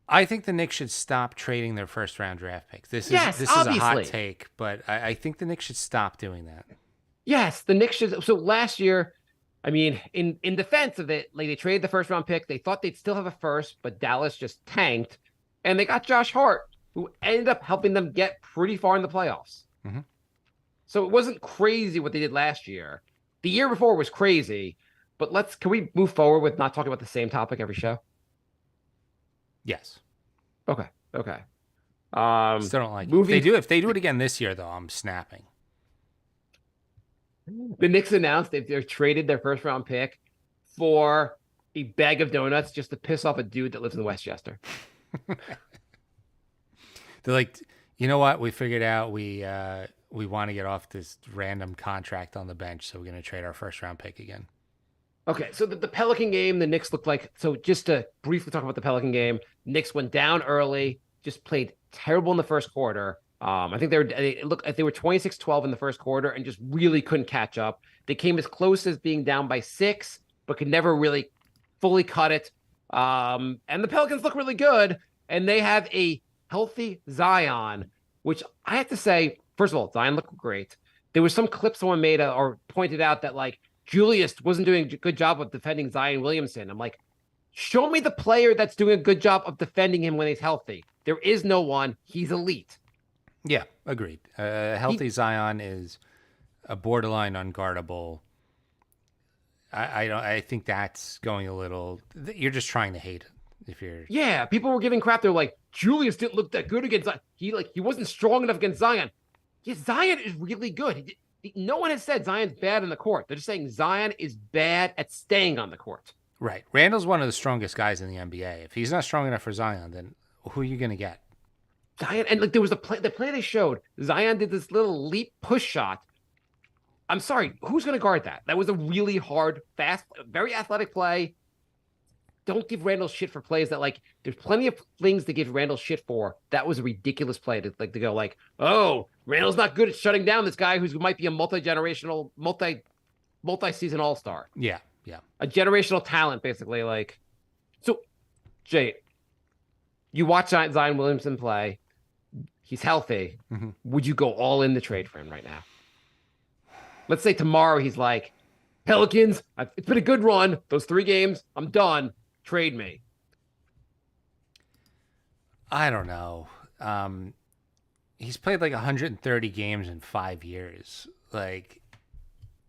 Speaker 1: I think the Knicks should stop trading their first round draft picks. This is a
Speaker 2: obviously.
Speaker 1: hot take, but I think the Knicks should stop doing that.
Speaker 2: Yes, the Knicks should. So last year, I mean, in defense of it, like they traded the first round pick. They thought they'd still have a first, but Dallas just tanked, and they got Josh Hart, who ended up helping them get pretty far in the playoffs.
Speaker 1: Mm-hmm.
Speaker 2: So it wasn't crazy what they did last year. The year before was crazy, but can we move forward with not talking about the same topic every show?
Speaker 1: Yes.
Speaker 2: Okay.
Speaker 1: Still don't like it. If they do it again this year, though, I'm snapping.
Speaker 2: The Knicks announced they've traded their first round pick for a bag of donuts just to piss off a dude that lives in Westchester.
Speaker 1: They're like, you know what? We figured out we want to get off this random contract on the bench, so we're going to trade our first round pick again.
Speaker 2: Okay, so the Pelican game, the Knicks looked like, so just to briefly talk about the Pelican game, Knicks went down early, just played terrible in the first quarter. I think they were 26-12 in the first quarter and just really couldn't catch up. They came as close as being down by 6, but could never really fully cut it. And the Pelicans look really good, and they have a healthy Zion, which I have to say, first of all, Zion looked great. There was some clip someone made or pointed out that like Julius wasn't doing a good job of defending Zion Williamson. I'm like, show me the player that's doing a good job of defending him when he's healthy. There is no one. He's elite.
Speaker 1: Yeah, agreed. Healthy Zion is a borderline unguardable. I don't. I think that's going a little. You're just trying to hate it. If you're
Speaker 2: Yeah, people were giving crap. They're like, Julius didn't look that good against Zion. He wasn't strong enough against Zion. Yeah, Zion is really good. No one has said Zion's bad on the court. They're just saying Zion is bad at staying on the court.
Speaker 1: right. Randall's one of the strongest guys in the NBA. If he's not strong enough for Zion, then who are you going to get?
Speaker 2: Zion, and like there was the play they showed. Zion did this little leap push shot. I'm sorry, who's going to guard that? That was a really hard, fast, very athletic play. Don't give Randall shit for plays that like. There's plenty of things to give Randall shit for. That was a ridiculous play to go like, oh, Randall's not good at shutting down this guy who might be a multi-generational, multi-season all-star,
Speaker 1: Yeah, yeah.
Speaker 2: a generational talent, basically. Like, so, Jay, you watch Zion Williamson play. He's healthy.
Speaker 1: Mhm.
Speaker 2: Would you go all in the trade for him right now? Let's say tomorrow he's like, Pelicans, it's been a good run. Those 3 games, I'm done. Trade me.
Speaker 1: I don't know. He's played like 130 games in 5 years. Like,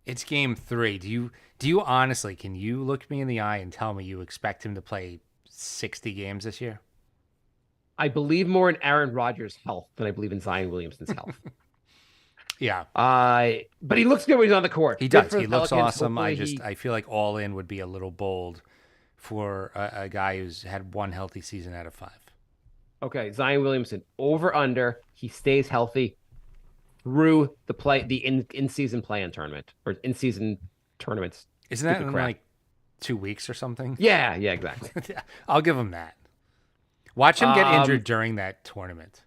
Speaker 1: it's game 3. Do you honestly, can you look me in the eye and tell me you expect him to play 60 games this year?
Speaker 2: I believe more in Aaron Rodgers' health than I believe in Zion Williamson's health.
Speaker 1: Yeah,
Speaker 2: But he looks good when he's on the court.
Speaker 1: he
Speaker 2: Good
Speaker 1: does.
Speaker 2: for
Speaker 1: He
Speaker 2: the
Speaker 1: looks
Speaker 2: Pelicans.
Speaker 1: awesome.
Speaker 2: Hopefully
Speaker 1: I feel like all in would be a little bold for a guy who's had 1 healthy season out of 5.
Speaker 2: Okay, Zion Williamson over under. He stays healthy through the in-season play-in tournament or in-season tournaments.
Speaker 1: Isn't that
Speaker 2: Stupid
Speaker 1: in
Speaker 2: crap.
Speaker 1: like 2 weeks or something?
Speaker 2: Yeah, exactly.
Speaker 1: I'll give him that. Watch him get injured during that tournament.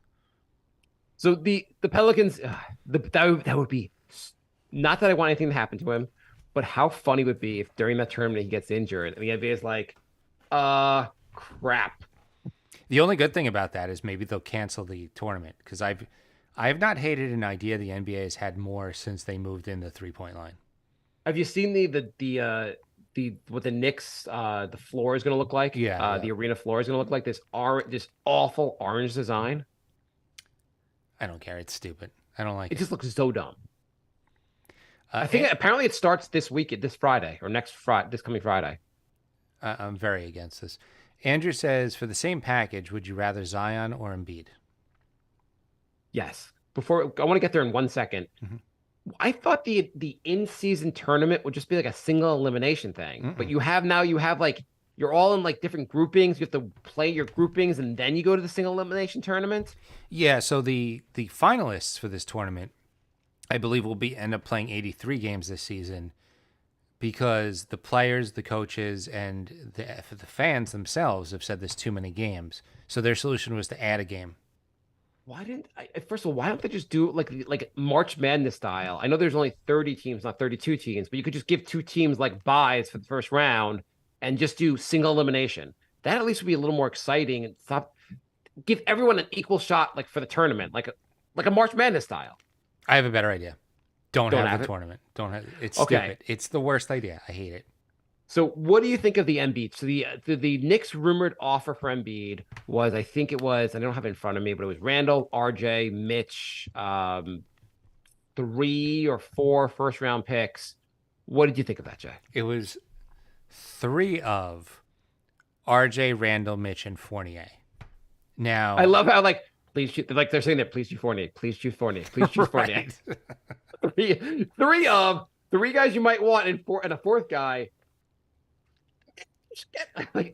Speaker 2: So the Pelicans, that would be not that I want anything to happen to him, but how funny would it be if during that tournament he gets injured and the NBA is like, crap.
Speaker 1: The only good thing about that is maybe they'll cancel the tournament because I have not hated an idea the NBA has had more since they moved in the 3-point line.
Speaker 2: Have you seen what the Knicks the floor is going to look like?
Speaker 1: Yeah.
Speaker 2: The arena floor is going to look like this awful orange design.
Speaker 1: I don't care. It's stupid. I don't like
Speaker 2: It
Speaker 1: it.
Speaker 2: just looks so dumb. I think apparently it starts this Friday or this coming Friday.
Speaker 1: I'm very against this. Andrew says, for the same package, would you rather Zion or Embiid?
Speaker 2: Yes. Before I want to get there in 1 second.
Speaker 1: Mhm.
Speaker 2: I thought the in-season tournament would just be like a single elimination thing, but you have like you're all in like different groupings. You have to play your groupings and then you go to the single elimination tournament.
Speaker 1: Yeah, so the finalists for this tournament, I believe, will end up playing 83 games this season because the players, the coaches, and the fans themselves have said there's too many games. So their solution was to add a game.
Speaker 2: First of all, why don't they just do like March Madness style? I know there's only 30 teams, not 32 teams, but you could just give 2 teams like buys for the first round and just do single elimination. That at least would be a little more exciting and give everyone an equal shot like for the tournament, like a March Madness style.
Speaker 1: I have a better idea. Don't have
Speaker 2: have
Speaker 1: the
Speaker 2: it?
Speaker 1: tournament. Don't have it's
Speaker 2: Okay.
Speaker 1: stupid. It's the worst idea. I hate it.
Speaker 2: So what do you think of the Embiid? So the Knicks rumored offer for Embiid was, I don't have it in front of me, but it was Randall, RJ, Mitch, 3 or 4 first round picks. What did you think of that, Jay?
Speaker 1: It was 3 of RJ, Randall, Mitch, and Fournier. Now
Speaker 2: I love how please shoot, like they're saying that please shoot Fournier, please shoot Fournier, please shoot Fournier.
Speaker 1: Right.
Speaker 2: Three of 3 guys you might want and a 4th guy.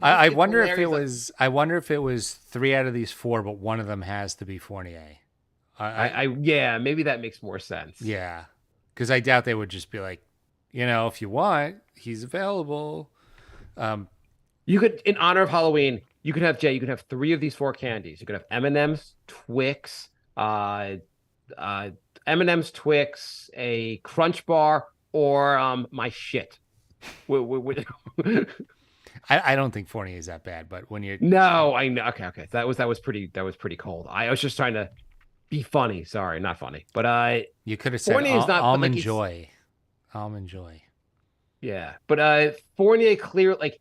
Speaker 1: I
Speaker 2: It's
Speaker 1: wonder if it
Speaker 2: hilarious.
Speaker 1: was. I wonder if it was 3 out of these 4, but one of them has to be Fournier.
Speaker 2: Yeah, maybe that makes more sense.
Speaker 1: Yeah, because I doubt they would just be like, if you want, he's available.
Speaker 2: You could, in honor of Halloween, you could have 3 of these 4 candies. You could have M&M's, Twix, M&M's, Twix, a Crunch Bar, or my shit.
Speaker 1: I don't think Fournier is that bad, but when you're
Speaker 2: No, I know. Okay. That was pretty cold. I was just trying to be funny. Sorry, not funny. But
Speaker 1: you could have said
Speaker 2: Fournier is not- but,
Speaker 1: almond
Speaker 2: like,
Speaker 1: joy, almond joy.
Speaker 2: Yeah, but Fournier clear like,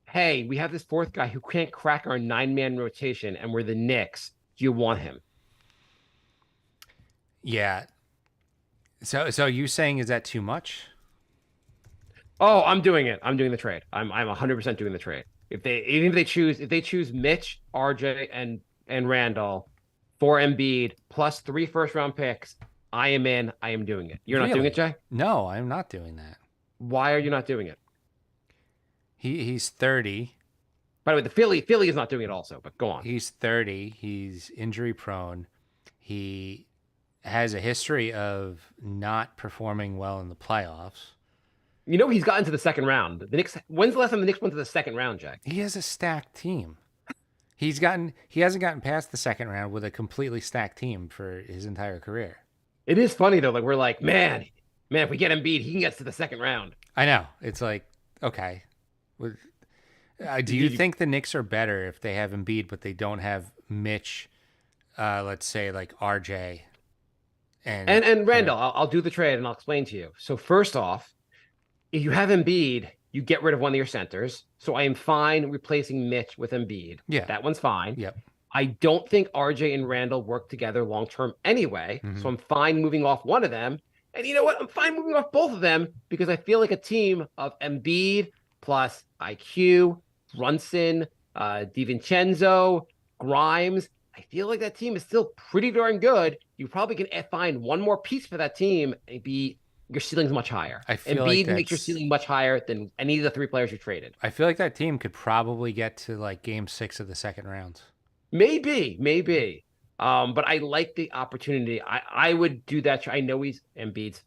Speaker 2: hey, we have this fourth guy who can't crack our 9-man rotation, and we're the Knicks. Do you want him?
Speaker 1: Yeah. So you saying is that too much?
Speaker 2: Oh, I'm doing it. I'm doing the trade. I'm 100% doing the trade. If they choose Mitch, RJ, and Randall for Embiid plus 3 first-round picks, I am in. I am doing it. You're not doing it,
Speaker 1: Really?
Speaker 2: Jay?
Speaker 1: No, I'm not doing that.
Speaker 2: Why are you not doing it?
Speaker 1: He's 30.
Speaker 2: By the way, the Philly is not doing it also, but go on.
Speaker 1: He's 30. He's injury prone. He has a history of not performing well in the playoffs.
Speaker 2: You know he's gotten to the second round. The Knicks. When's the last time the Knicks went to the second round, Jay?
Speaker 1: He has a stacked team. He hasn't gotten past the second round with a completely stacked team for his entire career.
Speaker 2: It is funny though. Like we're like, man, if we get Embiid, he can get to the second round.
Speaker 1: I know. It's like, okay. Do you think the Knicks are better if they have Embiid, but they don't have Mitch, let's say like RJ
Speaker 2: And Randall? I'll do the trade and I'll explain to you. So first off, if you have Embiid, you get rid of one of your centers. So I am fine replacing Mitch with Embiid.
Speaker 1: Yeah.
Speaker 2: That one's fine.
Speaker 1: Yep.
Speaker 2: I don't think RJ and Randall work together long term anyway.
Speaker 1: Mhm.
Speaker 2: So I'm fine moving off one of them. And you know what? I'm fine moving off both of them because I feel like a team of Embiid plus IQ, Brunson, DiVincenzo, Grimes. I feel like that team is still pretty darn good. You probably can find one more piece for that team and your ceiling's much higher.
Speaker 1: I feel
Speaker 2: Embiid
Speaker 1: like
Speaker 2: makes your ceiling much higher than any of the 3 players you traded.
Speaker 1: I feel like that team could probably get to like game 6 of the second round.
Speaker 2: Maybe. But I like the opportunity. I would do that. I know Embiid's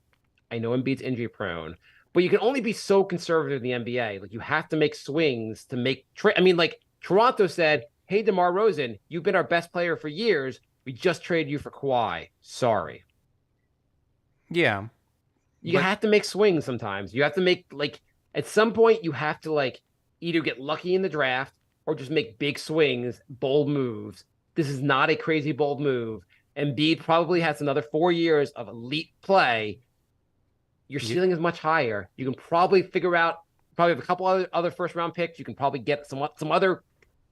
Speaker 2: injury prone, but you can only be so conservative in the NBA. Like you have to make swings to make trade. I mean, like Toronto said, "Hey, DeMar Rosen, you've been our best player for years. We just traded you for Kawhi. Sorry."
Speaker 1: Yeah.
Speaker 2: You have to make swings sometimes. You have to make like at some point you have to like either get lucky in the draft or just make big swings, bold moves. This is not a crazy bold move. Embiid probably has another 4 years of elite play. Your ceiling is much higher. You can probably figure out have a couple other first round picks. You can probably get some other.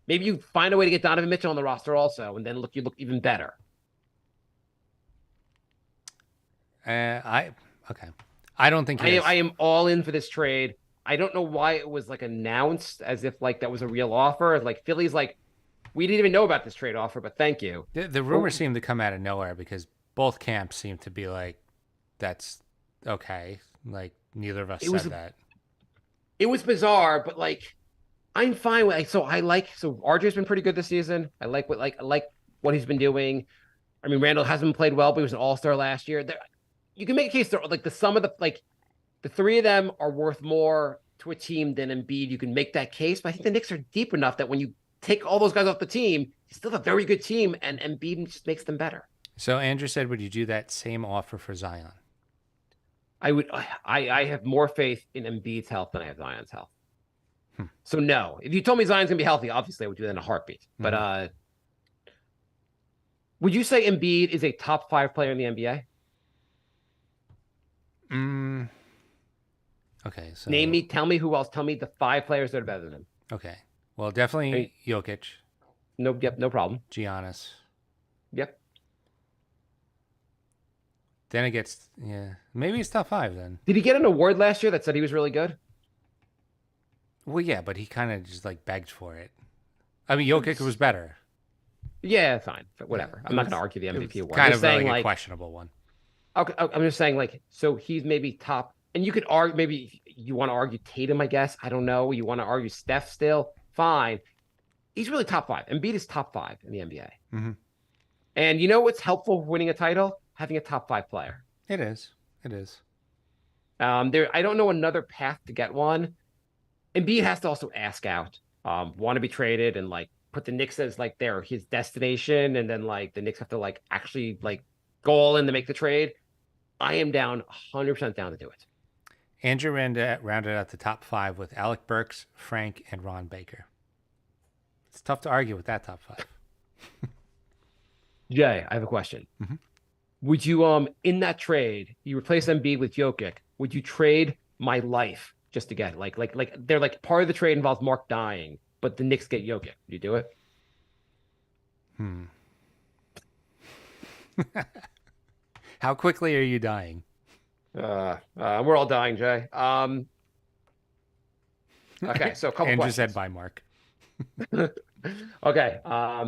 Speaker 2: Maybe you find a way to get Donovan Mitchell on the roster also, and then you look even better.
Speaker 1: Okay. I don't think
Speaker 2: I am all in for this trade. I don't know why it was like announced as if like that was a real offer. Like Philly's like, we didn't even know about this trade offer, but thank you.
Speaker 1: The rumors seem to come out of nowhere because both camps seem to be like, that's okay. Like neither of us said that.
Speaker 2: It was bizarre, but like I'm fine with so RJ's been pretty good this season. I like what he's been doing. I mean, Randall hasn't played well, but he was an all-star last year. You can make a case that like the sum of the 3 of them are worth more to a team than Embiid. You can make that case, but I think the Knicks are deep enough that when you take all those guys off the team, you still have a very good team, and Embiid just makes them better.
Speaker 1: So Andrew said, would you do that same offer for Zion?
Speaker 2: I would. I have more faith in Embiid's health than I have Zion's health. So no, if you told me Zion's gonna be healthy, obviously I would do that in a heartbeat. But would you say Embiid is a top 5 player in the NBA?
Speaker 1: Okay, so
Speaker 2: Tell me who else. Tell me the 5 players that are better than him.
Speaker 1: Okay, well, definitely Jokic.
Speaker 2: Yep, no problem.
Speaker 1: Giannis.
Speaker 2: Yep.
Speaker 1: Then it gets maybe it's top 5 then.
Speaker 2: Did he get an award last year that said he was really good?
Speaker 1: Well, yeah, but he kind of just like begged for it. I mean, Jokic was better.
Speaker 2: Yeah, fine, but whatever. I'm not going to argue the MVP award.
Speaker 1: Kind
Speaker 2: I'm
Speaker 1: of
Speaker 2: saying,
Speaker 1: like a questionable one.
Speaker 2: Okay, I'm just saying like so he's maybe top, and you could argue maybe you want to argue Tatum. I guess I don't know. You want to argue Steph still? Fine. He's really top 5. Embiid is top 5 in the NBA.
Speaker 1: Mm-hmm.
Speaker 2: And you know what's helpful for winning a title? Having a top 5 player.
Speaker 1: It is.
Speaker 2: I don't know another path to get one. Embiid has to also ask out, want to be traded, and like put the Knicks as like his destination, and then like the Knicks have to like actually like go all in to make the trade. I am 100% down to do it.
Speaker 1: Andrew rounded out the top 5 with Alec Burks, Frank, and Ron Baker. It's tough to argue with that top 5.
Speaker 2: Jay, I have a question.
Speaker 1: Mm-hmm.
Speaker 2: Would you in that trade, you replace Embiid with Jokic, would you trade my life just to get they're like part of the trade involves Mark dying, but the Knicks get Jokic. You do it?
Speaker 1: How quickly are you dying?
Speaker 2: We're all dying, Jay. Okay, so a couple
Speaker 1: Andrew
Speaker 2: questions.
Speaker 1: said bye, Mark.
Speaker 2: Okay,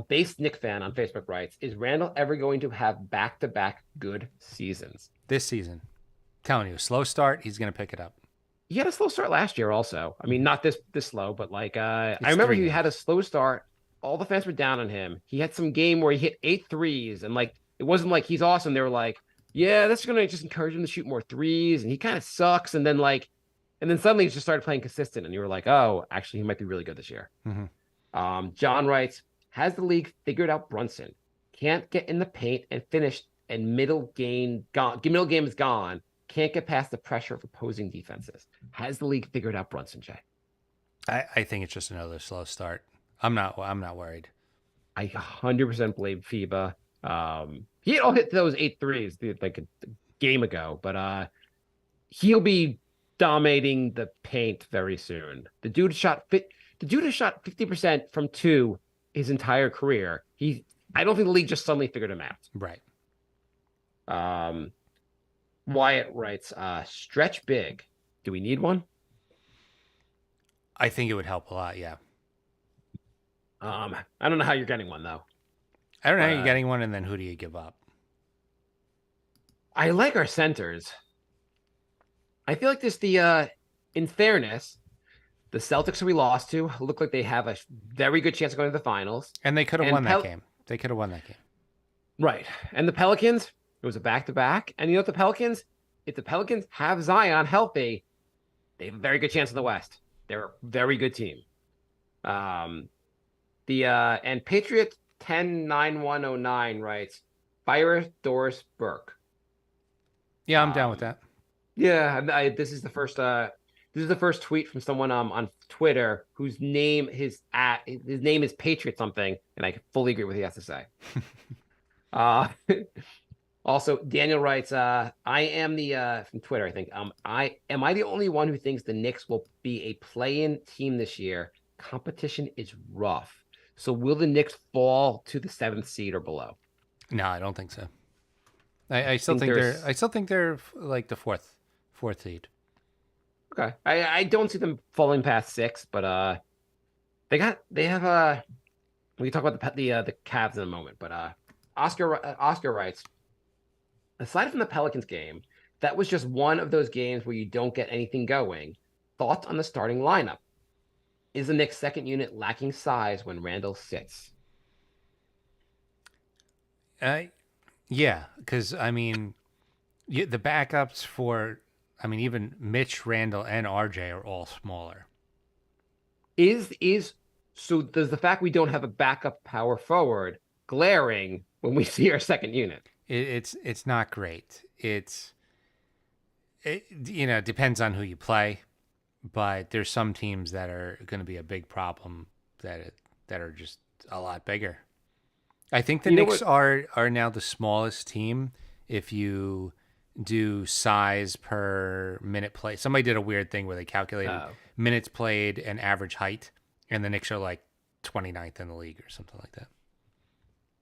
Speaker 2: base Nick fan on Facebook writes, is Randall ever going to have back-to-back good seasons?
Speaker 1: This season. Telling you, slow start, he's going to pick it up.
Speaker 2: He had a slow start last year also. I mean, not this slow, but like I remember
Speaker 1: 3
Speaker 2: he had a
Speaker 1: games.
Speaker 2: slow start. All the fans were down on him. He had some game where he hit 8 threes, and like it wasn't like he's awesome. They were like, yeah, that's gonna just encourage him to shoot more threes, and he kind of sucks. And then suddenly he just started playing consistent, and you were like, oh, actually he might be really good this year. John writes, has the league figured out Brunson? Can't get in the paint and finish, and middle game is gone. Can't get past the pressure of opposing defenses. Has the league figured out Brunson, Jay?
Speaker 1: I think it's just another slow start. I'm not worried.
Speaker 2: I 100% blame FIBA. He all hit those 8 threes like a game ago, but he'll be dominating the paint very soon. The dude has shot 50% from 2 his entire career. I don't think the league just suddenly figured him out.
Speaker 1: Right.
Speaker 2: Wyatt writes, stretch big. Do we need one?
Speaker 1: I think it would help a lot, yeah.
Speaker 2: I don't know how you're getting one though.
Speaker 1: I don't know how you're getting one, and then who do you give up?
Speaker 2: I like our centers. I feel like in fairness, the Celtics who we lost to look like they have a very good chance of going to the finals.
Speaker 1: And they could have won that game. They could have won that game.
Speaker 2: Right. And the Pelicans, it was a back-to-back. And you know what the Pelicans, if the Pelicans have Zion healthy, they have a very good chance in the West. They're a very good team. And Patriot 109109 writes, fire Doris Burke.
Speaker 1: Yeah, I'm down with that.
Speaker 2: Yeah, this is the first tweet from someone on Twitter whose name his name is Patriot something, and I fully agree with what he has to say. Also, Daniel writes, I am from Twitter, I think. Am I the only one who thinks the Knicks will be a play-in team this year? Competition is rough. So will the Knicks fall to the 7th seed or below?
Speaker 1: No, I don't think so. I still think they're like the fourth seed.
Speaker 2: Okay. I don't see them falling past 6, but we can talk about the Cavs in a moment, but Oscar writes, aside from the Pelicans game, that was just one of those games where you don't get anything going. Thoughts on the starting lineup? Is the Knicks' second unit lacking size when Randall sits?
Speaker 1: Yeah, because I mean, the backups for, I mean, even Mitch, Randall, and RJ are all smaller.
Speaker 2: So does the fact we don't have a backup power forward glaring when we see our second unit?
Speaker 1: It's not great. It depends on who you play, but there's some teams that are going to be a big problem that are just a lot bigger. I think the Knicks are now the smallest team if you do size per minute play. Somebody did a weird thing where they calculated minutes played and average height, and the Knicks are like 29th in the league or something like that.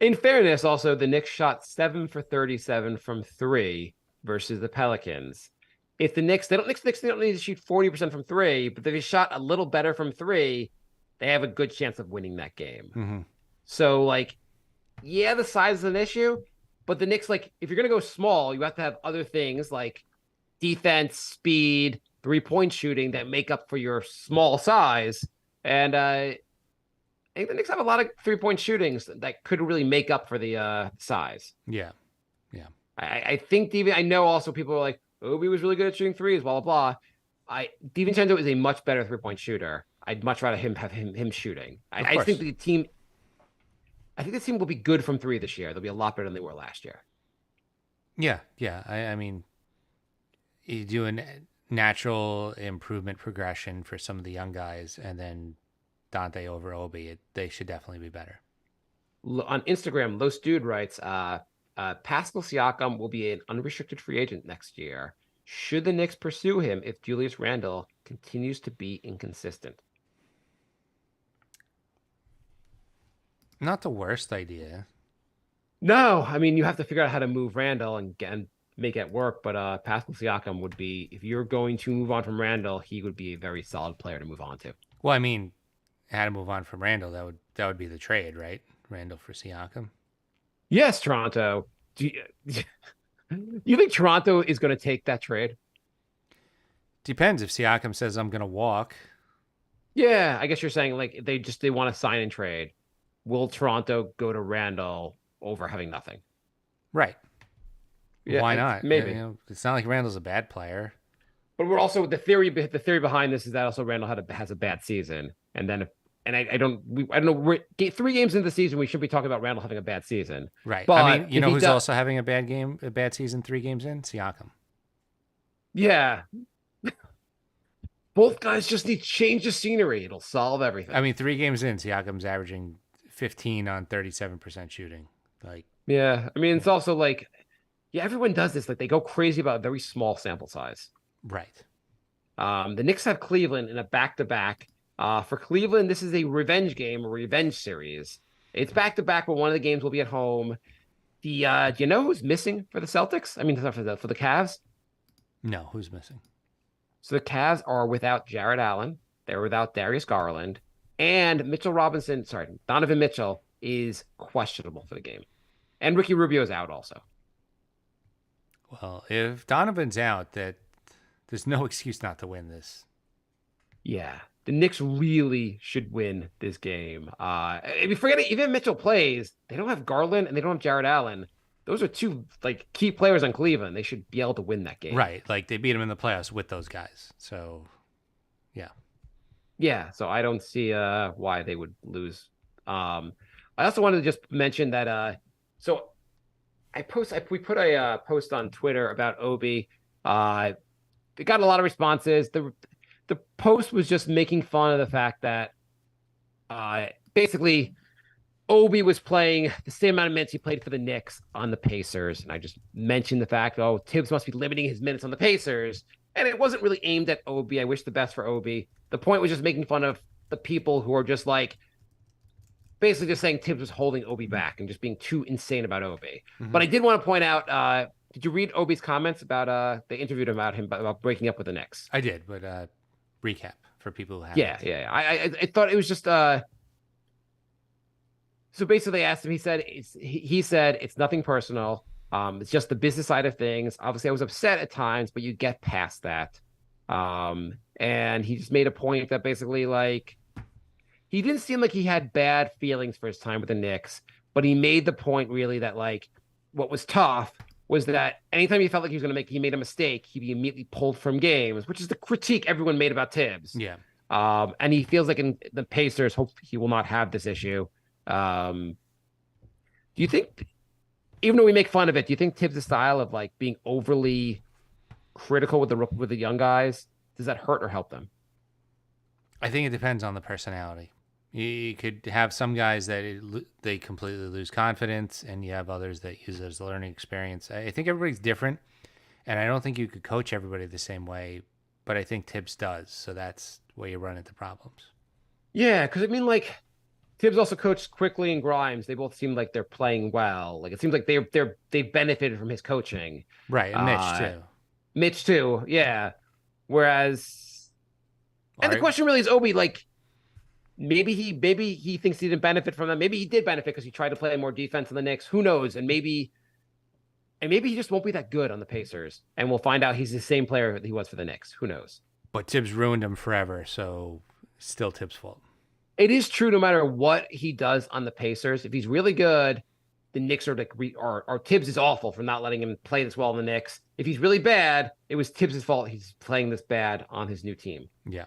Speaker 2: In fairness, also, the Knicks shot 7 for 37 from 3 versus the Pelicans. If the Knicks don't need to shoot 40% from 3, but if they shot a little better from 3, they have a good chance of winning that game.
Speaker 1: Mm-hmm.
Speaker 2: So, like, yeah, the size is an issue, but the Knicks, like, if you're going to go small, you have to have other things like defense, speed, 3-point shooting that make up for your small size. And I think the Knicks have a lot of 3-point shootings that could really make up for the size.
Speaker 1: Yeah.
Speaker 2: I think I know also people are like, Obi was really good at shooting threes, blah, blah, blah. DiVincenzo is a much better 3-point shooter. I'd much rather have him shooting. I think the team will be good from 3 this year. They'll be a lot better than they were last year.
Speaker 1: Yeah. I mean, you do a natural improvement progression for some of the young guys, and then Dante over Obi, they should definitely be better.
Speaker 2: On Instagram, Los Dude writes, Pascal Siakam will be an unrestricted free agent next year. Should the Knicks pursue him if Julius Randle continues to be inconsistent?
Speaker 1: Not the worst idea.
Speaker 2: No, I mean you have to figure out how to move Randle and make it work. But Pascal Siakam would be, if you're going to move on from Randle, he would be a very solid player to move on to.
Speaker 1: Well, I mean, how to move on from Randall, that would be the trade, right? Randall for Siakam.
Speaker 2: Yes, Toronto. You think Toronto is going to take that trade?
Speaker 1: Depends if Siakam says I'm going to walk.
Speaker 2: Yeah, I guess you're saying like they want to sign and trade. Will Toronto go to Randall over having nothing?
Speaker 1: Right.
Speaker 2: Yeah,
Speaker 1: Why not?
Speaker 2: Maybe.
Speaker 1: It's not like Randall's a bad player.
Speaker 2: But we're also the theory behind this is that also Randall has a bad season, and then I don't know, 3 games into the season we should be talking about Randall having a bad season.
Speaker 1: Right.
Speaker 2: But
Speaker 1: I mean, you know who's also having a bad season 3 games in? Siakam.
Speaker 2: Yeah. Both guys just need to change the scenery. It'll solve everything.
Speaker 1: I mean, 3 games in, Siakam's averaging 15 on 37% shooting. Like,
Speaker 2: yeah. I mean, it's also like, yeah, everyone does this. Like they go crazy about a very small sample size.
Speaker 1: right.
Speaker 2: The Knicks have Cleveland in a back-to-back. For Cleveland, this is a revenge game, a revenge series. It's back-to-back, but one of the games will be at home. Do you know who's missing for the Celtics? I mean, for the Cavs.
Speaker 1: No, who's missing?
Speaker 2: So the Cavs are without Jared Allen. They're without Darius Garland. And Donovan Mitchell is questionable for the game. And Ricky Rubio is out also.
Speaker 1: Well, if Donovan's out, there's no excuse not to win this.
Speaker 2: Yeah. The Knicks really should win this game. If you forget it, even if Mitchell plays, they don't have Garland and they don't have Jared Allen. Those are 2 like key players on Cleveland. They should be able to win that game.
Speaker 1: Right. Like they beat him in the playoffs with those guys. So, yeah.
Speaker 2: Yeah. So I don't see why they would lose. I also wanted to just mention that so we put a post on Twitter about Obi. It got a lot of responses. The post was just making fun of the fact that basically Obi was playing the same amount of minutes he played for the Knicks on the Pacers. And I just mentioned the fact, Tibbs must be limiting his minutes on the Pacers. And it wasn't really aimed at Obi. I wish the best for Obi. The point was just making fun of the people who are just like, basically just saying Tibbs was holding Obi back and just being too insane about Obi.
Speaker 1: Mm-hmm.
Speaker 2: But I did want to point out, did you read Obi's comments about, they interviewed him about breaking up with the Knicks?
Speaker 1: I did, but recap for people who haven't.
Speaker 2: Yeah. I thought it was just so basically they asked him, he said it's nothing personal. It's just the business side of things. Obviously I was upset at times, but you get past that. And he just made a point that basically like he didn't seem like he had bad feelings for his time with the Knicks, but he made the point really that like what was tough was that anytime he felt like he made a mistake, he'd be immediately pulled from games, which is the critique everyone made about Tibbs.
Speaker 1: Yeah.
Speaker 2: And he feels like in the Pacers, hope he will not have this issue. Do you think, even though we make fun of it, do you think Tibbs' style of like being overly critical with the young guys, does that hurt or help them?
Speaker 1: I think it depends on the personality. You could have some guys that they completely lose confidence, and you have others that use it as a learning experience. I think everybody's different, and I don't think you could coach everybody the same way, but I think Tibbs does, so that's where you run into problems.
Speaker 2: Yeah, because I mean, like Tibbs also coached Quickly and Grimes. They both seem like they're playing well. Like it seems like they benefited from his coaching.
Speaker 1: Right, and Mitch too.
Speaker 2: Mitch too, yeah. Whereas, and the question really is, Obi, like maybe he thinks he didn't benefit from that. Maybe he did benefit because he tried to play more defense in the Knicks. Who knows? And maybe he just won't be that good on the Pacers. And we'll find out he's the same player that he was for the Knicks. Who knows?
Speaker 1: But Tibbs ruined him forever, so still Tibbs' fault.
Speaker 2: It is true no matter what he does on the Pacers. If he's really good, the Knicks are like, or Tibbs is awful for not letting him play this well in the Knicks. If he's really bad, it was Tibbs' fault he's playing this bad on his new team.
Speaker 1: Yeah.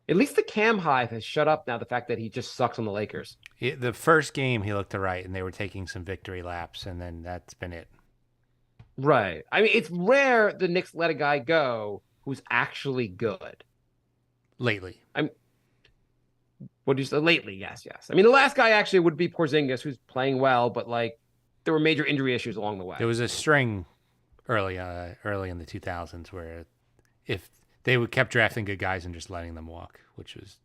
Speaker 2: At least the Cam Hive has shut up now, the fact that he just sucks on the Lakers.
Speaker 1: The first game, he looked all right, and they were taking some victory laps, and then that's been it.
Speaker 2: Right. I mean, it's rare the Knicks let a guy go who's actually good.
Speaker 1: Lately.
Speaker 2: What do you say? Lately, yes. I mean, the last guy actually would be Porzingis, who's playing well, but like there were major injury issues along the way.
Speaker 1: There was a string early in the 2000s, where if they would kept drafting good guys and just letting them walk, which was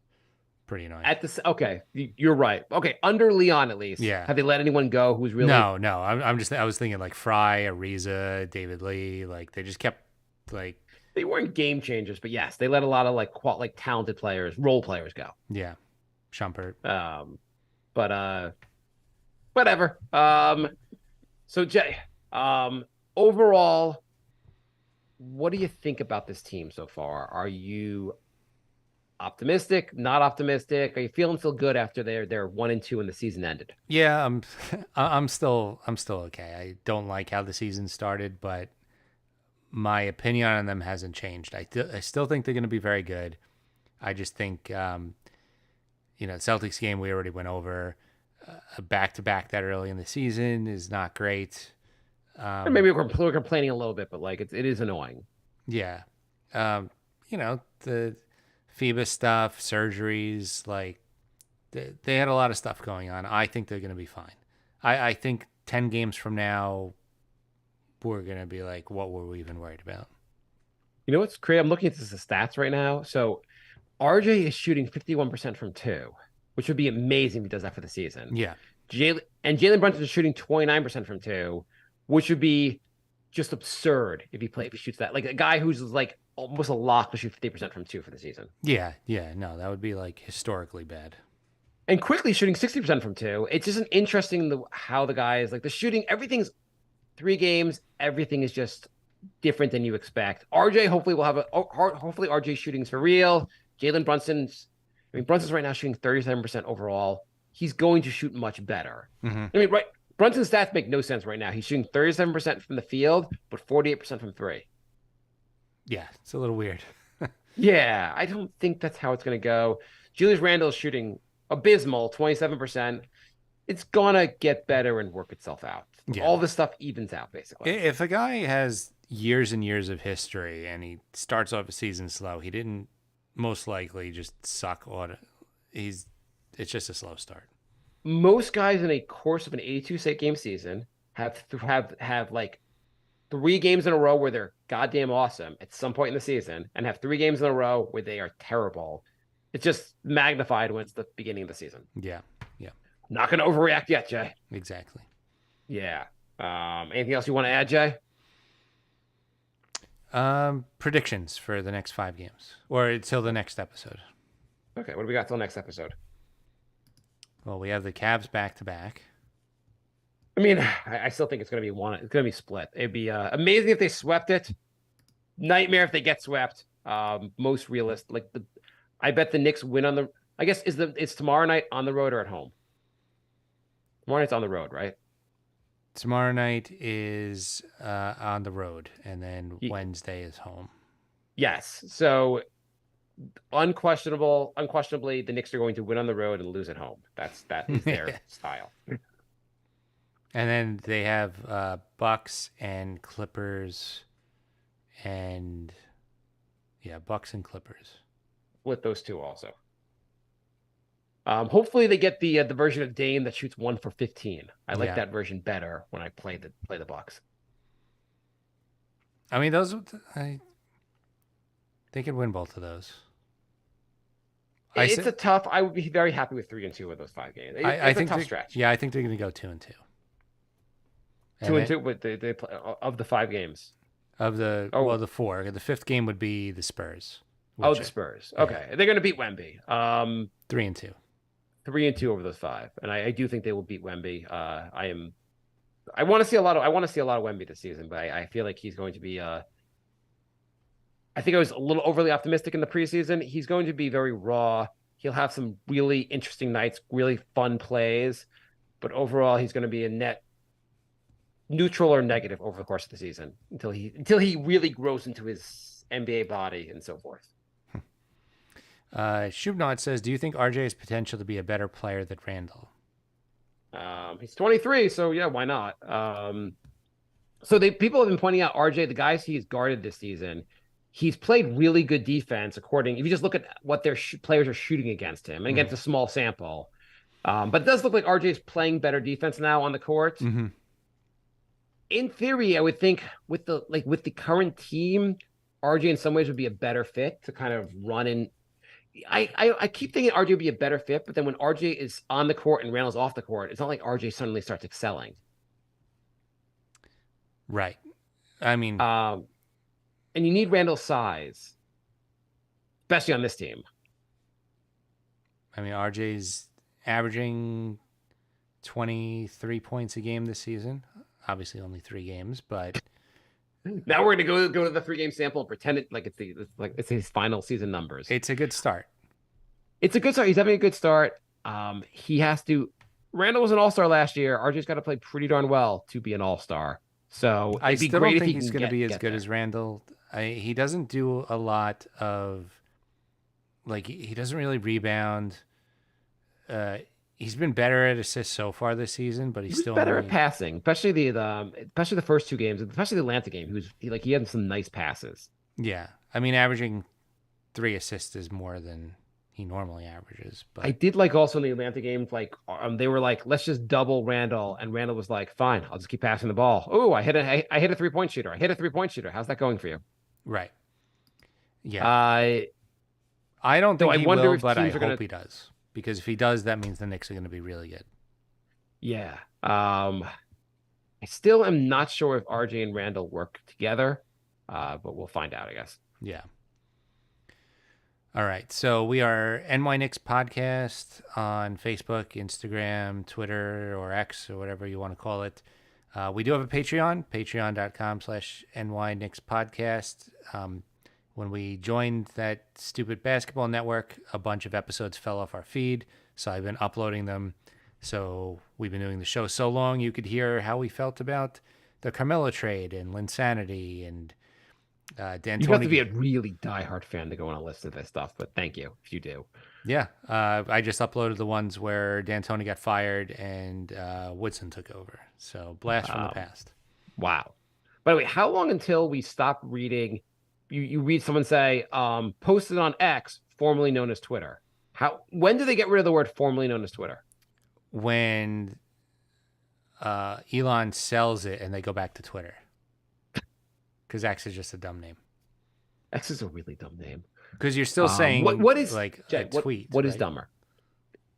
Speaker 1: pretty annoying.
Speaker 2: Okay, you're right. Okay, under Leon at least.
Speaker 1: Yeah.
Speaker 2: Have they let anyone go who's really?
Speaker 1: No. I was thinking like Fry, Ariza, David Lee. Like they just kept like
Speaker 2: They weren't game changers, but yes, they let a lot of like talented players, role players go.
Speaker 1: yeah, Shumpert.
Speaker 2: But whatever. So Jay, overall, what do you think about this team so far? Are you optimistic? Not optimistic? Are you feeling still good after they're 1-2 and the season ended?
Speaker 1: Yeah, I'm still okay. I don't like how the season started, but my opinion on them hasn't changed. I still think they're going to be very good. I just think Celtics game we already went over. A back-to-back that early in the season is not great.
Speaker 2: Maybe we're complaining a little bit, but like it is annoying.
Speaker 1: Yeah. The FIBA stuff, surgeries, like they had a lot of stuff going on. I think they're going to be fine. I think 10 games from now, we're going to be like, what were we even worried about?
Speaker 2: You know what's crazy? I'm looking at the stats right now. So RJ is shooting 51% from two, which would be amazing if he does that for the season.
Speaker 1: Yeah.
Speaker 2: Jalen Brunson is shooting 29% from two, which would be just absurd if he shoots that. Like a guy who's like almost a lock to shoot 50% from two for the season.
Speaker 1: Yeah. No, that would be like historically bad.
Speaker 2: And quickly shooting 60% from two. It's just an interesting how the guy is like the shooting. Everything's 3 games. Everything is just different than you expect. RJ hopefully RJ shooting's for real. Brunson's right now shooting 37% overall. He's going to shoot much better.
Speaker 1: Mm-hmm.
Speaker 2: I mean, right. Brunson's stats make no sense right now. He's shooting 37% from the field, but 48% from three.
Speaker 1: Yeah, it's a little weird.
Speaker 2: Yeah, I don't think that's how it's going to go. Julius Randle is shooting abysmal, 27%. It's going to get better and work itself out.
Speaker 1: Yeah.
Speaker 2: All this stuff evens out, basically.
Speaker 1: If a guy has years and years of history and he starts off a season slow, he didn't most likely just suck on it. It's just a slow start.
Speaker 2: Most guys in a course of an 82 game season have like 3 games in a row where they're goddamn awesome at some point in the season, and have 3 games in a row where they are terrible. It's just magnified when it's the beginning of the season.
Speaker 1: Yeah.
Speaker 2: Not going to overreact yet, Jay.
Speaker 1: Exactly.
Speaker 2: Yeah. Anything else you want to add, Jay?
Speaker 1: Predictions for the next 5 games or until the next episode.
Speaker 2: Okay, what do we got till next episode?
Speaker 1: Well, we have the Cavs back to back.
Speaker 2: I mean, I still think it's going to be one. It's going to be split. It'd be amazing if they swept it. Nightmare if they get swept. Most realistic. I bet the Knicks win on the. I guess it's tomorrow night on the road or at home. Tomorrow night's on the road, right?
Speaker 1: Tomorrow night is on the road, and then Wednesday is home.
Speaker 2: Yes. So unquestionably, the Knicks are going to win on the road and lose at home. That is their style.
Speaker 1: And then they have Bucks and Clippers, and Bucks and Clippers.
Speaker 2: With those two also. Hopefully they get the version of Dame that shoots 1 for 15. I like that version better when I play the Bucks.
Speaker 1: I mean, they could win both of those.
Speaker 2: I would be very happy with 3-2 of those 5 games. It's a tough stretch.
Speaker 1: Yeah, I think they're going to go 2-2.
Speaker 2: 2-2 with they play of the 5 games.
Speaker 1: The 4. The 5th game would be the Spurs.
Speaker 2: The Spurs. Okay, they're going to beat Wemby.
Speaker 1: 3-2.
Speaker 2: 3-2 over those 5, and I do think they will beat Wemby. I want to see a lot of Wemby this season, but I feel like he's going to be. I think I was a little overly optimistic in the preseason. He's going to be very raw. He'll have some really interesting nights, really fun plays, but overall, he's going to be a net neutral or negative over the course of the season until he really grows into his NBA body and so forth.
Speaker 1: Shubnot says, do you think RJ has potential to be a better player than Randall?
Speaker 2: He's 23, so yeah, why not? So people have been pointing out RJ, the guys he's guarded this season, he's played really good defense if you just look at what their players are shooting against him and against a small sample. But it does look like RJ is playing better defense now on the court.
Speaker 1: Mm-hmm.
Speaker 2: in theory, I would think with the current team, RJ in some ways would be a better fit to kind of run in. I keep thinking RJ would be a better fit, but then when RJ is on the court and Randall's off the court, it's not like RJ suddenly starts excelling.
Speaker 1: Right. I mean,
Speaker 2: And you need Randall's size, especially on this team.
Speaker 1: RJ's averaging 23 points a game this season. Obviously, only 3 games, but
Speaker 2: Now we're gonna go to the 3-game sample and pretend it like it's his final season numbers.
Speaker 1: it's a good start.
Speaker 2: It's a good start. He's having a good start. He has to. Randall was an all-star last year. RJ's got to play pretty darn well to be an all-star. So
Speaker 1: I
Speaker 2: it'd be
Speaker 1: still
Speaker 2: great
Speaker 1: don't
Speaker 2: if he
Speaker 1: think he's
Speaker 2: can
Speaker 1: going to be as
Speaker 2: get
Speaker 1: good
Speaker 2: there.
Speaker 1: as Randall. He doesn't do a lot of, like, he doesn't really rebound. He's been better at assists so far this season, but he's
Speaker 2: He was
Speaker 1: still
Speaker 2: better
Speaker 1: only,
Speaker 2: at passing, especially the first 2 games, especially the Atlanta game. He had some nice passes.
Speaker 1: yeah. Averaging 3 assists is more than he normally averages. But
Speaker 2: I did like also in the Atlanta game, like they were like, let's just double Randall, and Randall was like, fine, I'll just keep passing the ball. Oh, I hit a 3-point shooter. I hit a 3-point shooter. How's that going for you?
Speaker 1: right, yeah.
Speaker 2: I
Speaker 1: I don't
Speaker 2: though
Speaker 1: think
Speaker 2: I
Speaker 1: he
Speaker 2: wonder
Speaker 1: will,
Speaker 2: if
Speaker 1: but I
Speaker 2: teams are
Speaker 1: hope
Speaker 2: gonna-
Speaker 1: he does, because if he does, that means the Knicks are going to be really good.
Speaker 2: Yeah. I still am not sure if RJ and Randall work together, but we'll find out, I guess.
Speaker 1: Yeah. All right. So we are NY Knicks Podcast on Facebook, Instagram, Twitter, or X, or whatever you want to call it. We do have a Patreon, patreon.com/NY Knicks Podcast. When we joined that stupid basketball network, a bunch of episodes fell off our feed. So I've been uploading them. So we've been doing the show so long, you could hear how we felt about the Carmelo trade and Linsanity and D'Antoni.
Speaker 2: You have to be a really diehard fan to go on a list of this stuff, but thank you if you do.
Speaker 1: Yeah, I just uploaded the ones where D'Antoni got fired and Woodson took over. So blast from the past.
Speaker 2: Wow. By the way, how long until we stop reading? You read someone say, posted on X, formerly known as Twitter. When do they get rid of the word formerly known as Twitter?
Speaker 1: When Elon sells it and they go back to Twitter. Because X is just a dumb name.
Speaker 2: X is a really dumb name.
Speaker 1: Because you're still saying
Speaker 2: what is
Speaker 1: like
Speaker 2: Jay,
Speaker 1: a tweet.
Speaker 2: what is
Speaker 1: right?
Speaker 2: dumber?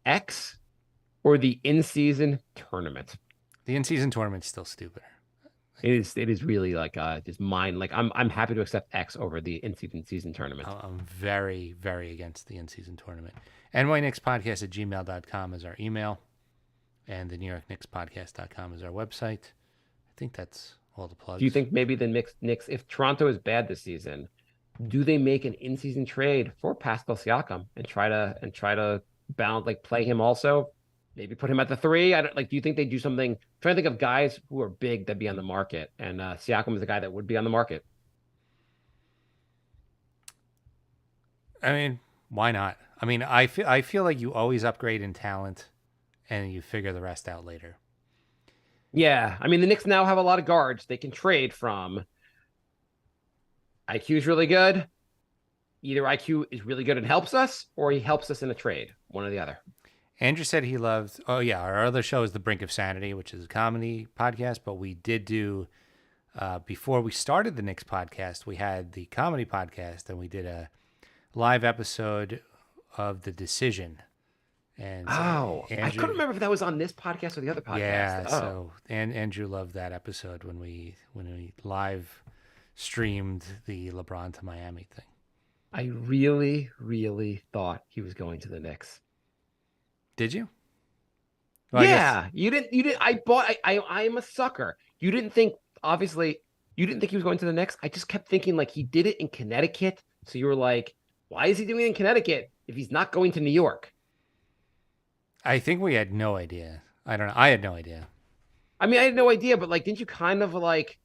Speaker 2: X or the in-season tournament?
Speaker 1: The in-season tournament's still stupider.
Speaker 2: It is really like just mine. Like I'm happy to accept X over the in-season tournament.
Speaker 1: I'm very, very against the in-season tournament. nyknickspodcast@gmail.com is our email. And the NewYorkKnicksPodcast.com is our website. I think that's all the plugs.
Speaker 2: Do you think maybe the Knicks, if Toronto is bad this season, do they make an in-season trade for Pascal Siakam and try to balance, like play him also? Maybe put him at the 3. I don't like. Do you think they do something? I'm trying to think of guys who are big that be on the market, and Siakam is the guy that would be on the market.
Speaker 1: Why not? I feel like you always upgrade in talent, and you figure the rest out later.
Speaker 2: Yeah, the Knicks now have a lot of guards they can trade from. IQ is really good. Either IQ is really good and helps us, or he helps us in a trade. One or the other.
Speaker 1: Andrew said he loved. Oh yeah, our other show is The Brink of Sanity, which is a comedy podcast. But we did do before we started the Knicks podcast, we had the comedy podcast, and we did a live episode of The Decision. And
Speaker 2: I couldn't remember if that was on this podcast or the other podcast.
Speaker 1: Yeah, so Andrew loved that episode when we live streamed the LeBron to Miami thing.
Speaker 2: I really, really thought he was going to the Knicks.
Speaker 1: Did you? Well,
Speaker 2: Yeah, you didn't. I am a sucker. You didn't think, obviously, you didn't think he was going to the Knicks. I just kept thinking like he did it in Connecticut. So you were like, why is he doing it in Connecticut if he's not going to New York?
Speaker 1: I think we had no idea. I don't know. I had no idea.
Speaker 2: I had no idea, but like, didn't you kind of like,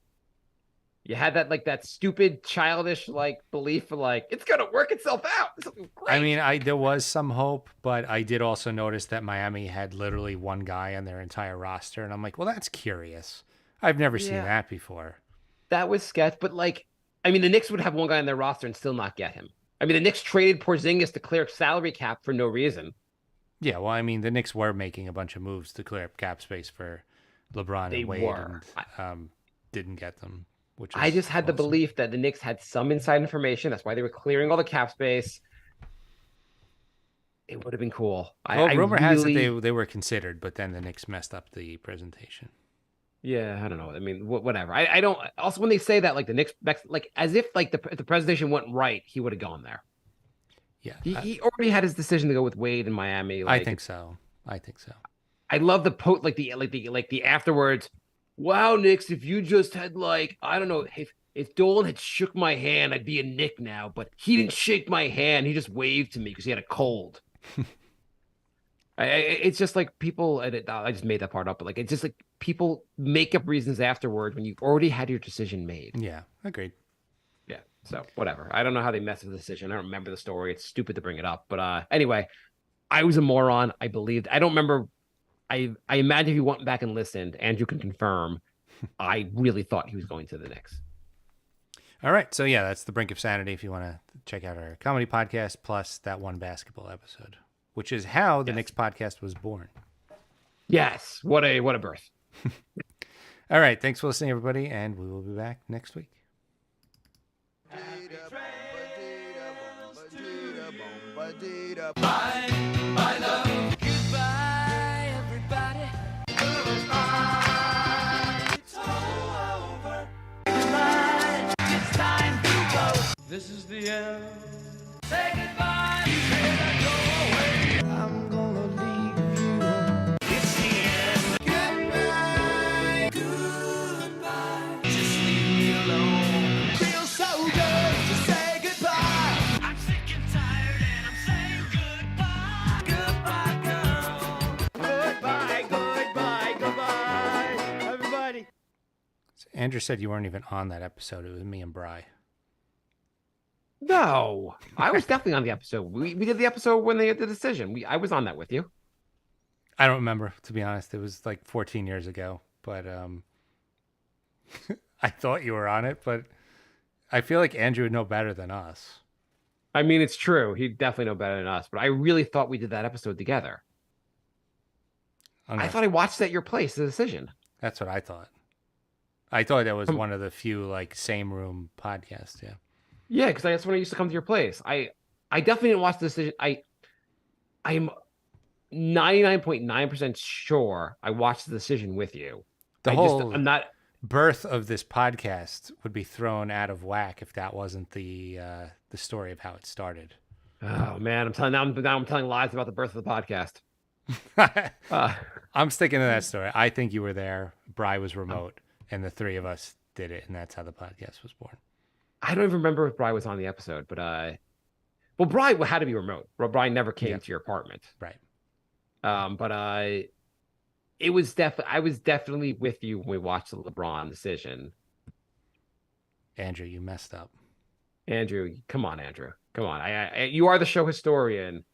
Speaker 2: you had that stupid childish like belief for like, it's going to work itself out. It's great.
Speaker 1: There was some hope, but I did also notice that Miami had literally one guy on their entire roster. And I'm like, well, that's curious. I've never seen that before.
Speaker 2: That was sketch, but like, the Knicks would have one guy on their roster and still not get him. The Knicks traded Porzingis to clear salary cap for no reason.
Speaker 1: Yeah, well, the Knicks were making a bunch of moves to clear up cap space for LeBron
Speaker 2: They
Speaker 1: and Wade.
Speaker 2: were.
Speaker 1: And, didn't get them, which
Speaker 2: I
Speaker 1: is
Speaker 2: just had the
Speaker 1: awesome.
Speaker 2: belief that the Knicks had some inside information. That's why they were clearing all the cap space. It would have been cool.
Speaker 1: Well,
Speaker 2: I
Speaker 1: rumor has it
Speaker 2: really,
Speaker 1: they were considered, but then the Knicks messed up the presentation.
Speaker 2: yeah, I don't know. I mean, whatever. I don't. Also, when they say that, like the Knicks, like as if like if the presentation went right, he would have gone there.
Speaker 1: Yeah,
Speaker 2: He already had his decision to go with Wade in Miami.
Speaker 1: I
Speaker 2: Like,
Speaker 1: think so. I think so.
Speaker 2: I love the the afterwards. Wow, Knicks, if you just had like I don't know if Dolan had shook my hand, I'd be a Knick now. But he didn't shake my hand. He just waved to me because he had a cold. It's just like people. I just made that part up, but like it's just like people make up reasons afterward when you already had your decision made.
Speaker 1: Yeah, agreed.
Speaker 2: Yeah. So whatever. I don't know how they messed with the decision. I don't remember the story. It's stupid to bring it up. But anyway, I was a moron. I believed. I don't remember. I imagine if you went back and listened, Andrew can confirm. I really thought he was going to the Knicks.
Speaker 1: All right, so yeah, that's the Brink of Sanity. If you want to check out our comedy podcast plus that one basketball episode, which is how the Knicks podcast was born.
Speaker 2: Yes. What a birth.
Speaker 1: All right, thanks for listening, everybody, and we will be back next week.
Speaker 3: Goodbye, everybody. It's all over. Goodbye. It's time to go. This is the end. Say goodbye. Go away. I'm gonna leave you. It's the end. Goodbye. Goodbye. Just leave me alone. Feels so good to say goodbye. I'm sick and tired and I'm saying goodbye. Goodbye, girl. Goodbye, goodbye, goodbye. Everybody.
Speaker 1: So Andrew said you weren't even on that episode. It was me and Bry.
Speaker 2: No, I was definitely on the episode. We did the episode when they had the decision. I was on that with you.
Speaker 1: I don't remember, to be honest. It was like 14 years ago, but I thought you were on it, but I feel like Andrew would know better than us.
Speaker 2: I mean, it's true. He'd definitely know better than us, but I really thought we did that episode together. I thought I watched it at your place, the decision.
Speaker 1: That's what I thought. I thought that was one of the few like same room podcasts. Yeah.
Speaker 2: Yeah, because that's when I used to come to your place. I definitely didn't watch the decision. I'm 99.9% sure I watched the decision with you. I'm not.
Speaker 1: Birth of this podcast would be thrown out of whack if that wasn't the story of how it started.
Speaker 2: Oh man, I'm telling lies about the birth of the podcast.
Speaker 1: I'm sticking to that story. I think you were there. Bry was remote, and the three of us did it, and that's how the podcast was born.
Speaker 2: I don't even remember if Bry was on the episode, but well, Bry had to be remote. Bry never came to your apartment,
Speaker 1: right?
Speaker 2: But it was I was definitely with you when we watched the LeBron decision.
Speaker 1: Andrew, you messed up.
Speaker 2: Andrew, come on, Andrew, come on. You are the show historian,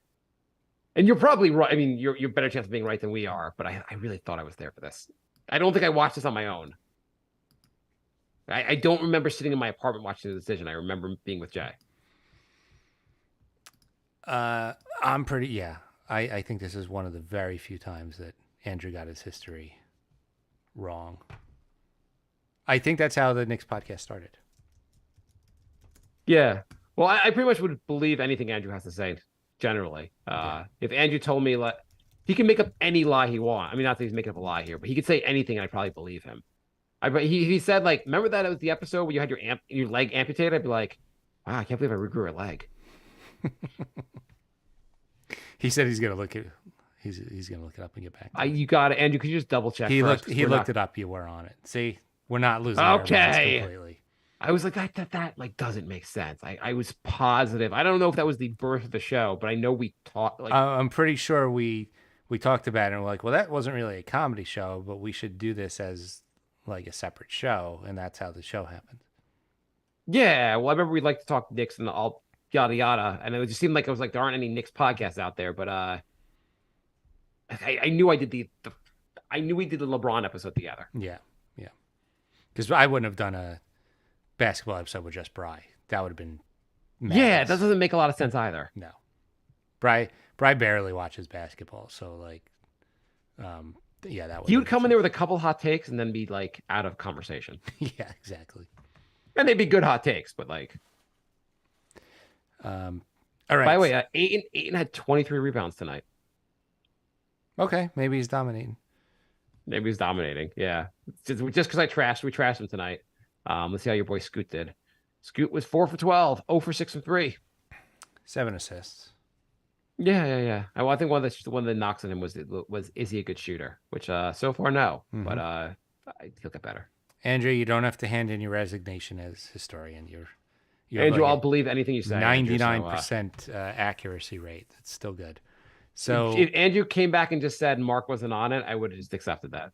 Speaker 2: and you're probably right. I mean, you're better chance of being right than we are. But I really thought I was there for this. I don't think I watched this on my own. I don't remember sitting in my apartment watching the decision. I remember being with Jay.
Speaker 1: I'm pretty, yeah. I think this is one of the very few times that Andrew got his history wrong. I think that's how the Knicks podcast started.
Speaker 2: Yeah. Well, I pretty much would believe anything Andrew has to say, generally. If Andrew told me, like, he can make up any lie he wants. I mean, not that he's making up a lie here, but he could say anything and I'd probably believe him. He said, like, remember that it was the episode where you had your leg amputated? I'd be like, wow, I can't believe I regrew a leg.
Speaker 1: He said he's gonna look it. He's gonna look it up and get back.
Speaker 2: You got it, Andrew. Could you just double check?
Speaker 1: He looked it up. You were on it. See, we're not losing our minds completely.
Speaker 2: I was like, that like doesn't make sense. I was positive. I don't know if that was the birth of the show, but I know we talked. Like,
Speaker 1: I'm pretty sure we talked about it and we're like, well, that wasn't really a comedy show, but we should do this as like a separate show, and that's how the show happened.
Speaker 2: Yeah, well, I remember we'd like to talk Knicks and all yada yada, and it just seemed like it was like there aren't any Knicks podcasts out there. But I knew I did I knew we did the LeBron episode together.
Speaker 1: Yeah, because I wouldn't have done a basketball episode with just Bry. That would have been madness.
Speaker 2: Yeah, that doesn't make a lot of sense either.
Speaker 1: No, Bry barely watches basketball, so like, Yeah, that would.
Speaker 2: He would come in there with a couple hot takes and then be like out of conversation.
Speaker 1: Yeah, exactly.
Speaker 2: And they'd be good hot takes, but like.
Speaker 1: All right.
Speaker 2: By the way, Aiton had 23 rebounds tonight.
Speaker 1: Okay, maybe he's dominating.
Speaker 2: Maybe he's dominating. Yeah, just because we trashed him tonight. Let's see how your boy Scoot did. Scoot was 4 for 12, 0 for 6 from 3.
Speaker 1: 7 assists.
Speaker 2: Yeah. I think one of the knocks on him was is he a good shooter? Which so far no, but he'll get better.
Speaker 1: Andrew, you don't have to hand in your resignation as historian. You're
Speaker 2: Andrew,
Speaker 1: like
Speaker 2: I'll believe anything you say.
Speaker 1: 99% accuracy rate. That's still good. So
Speaker 2: if Andrew came back and just said Mark wasn't on it, I would have just accepted that.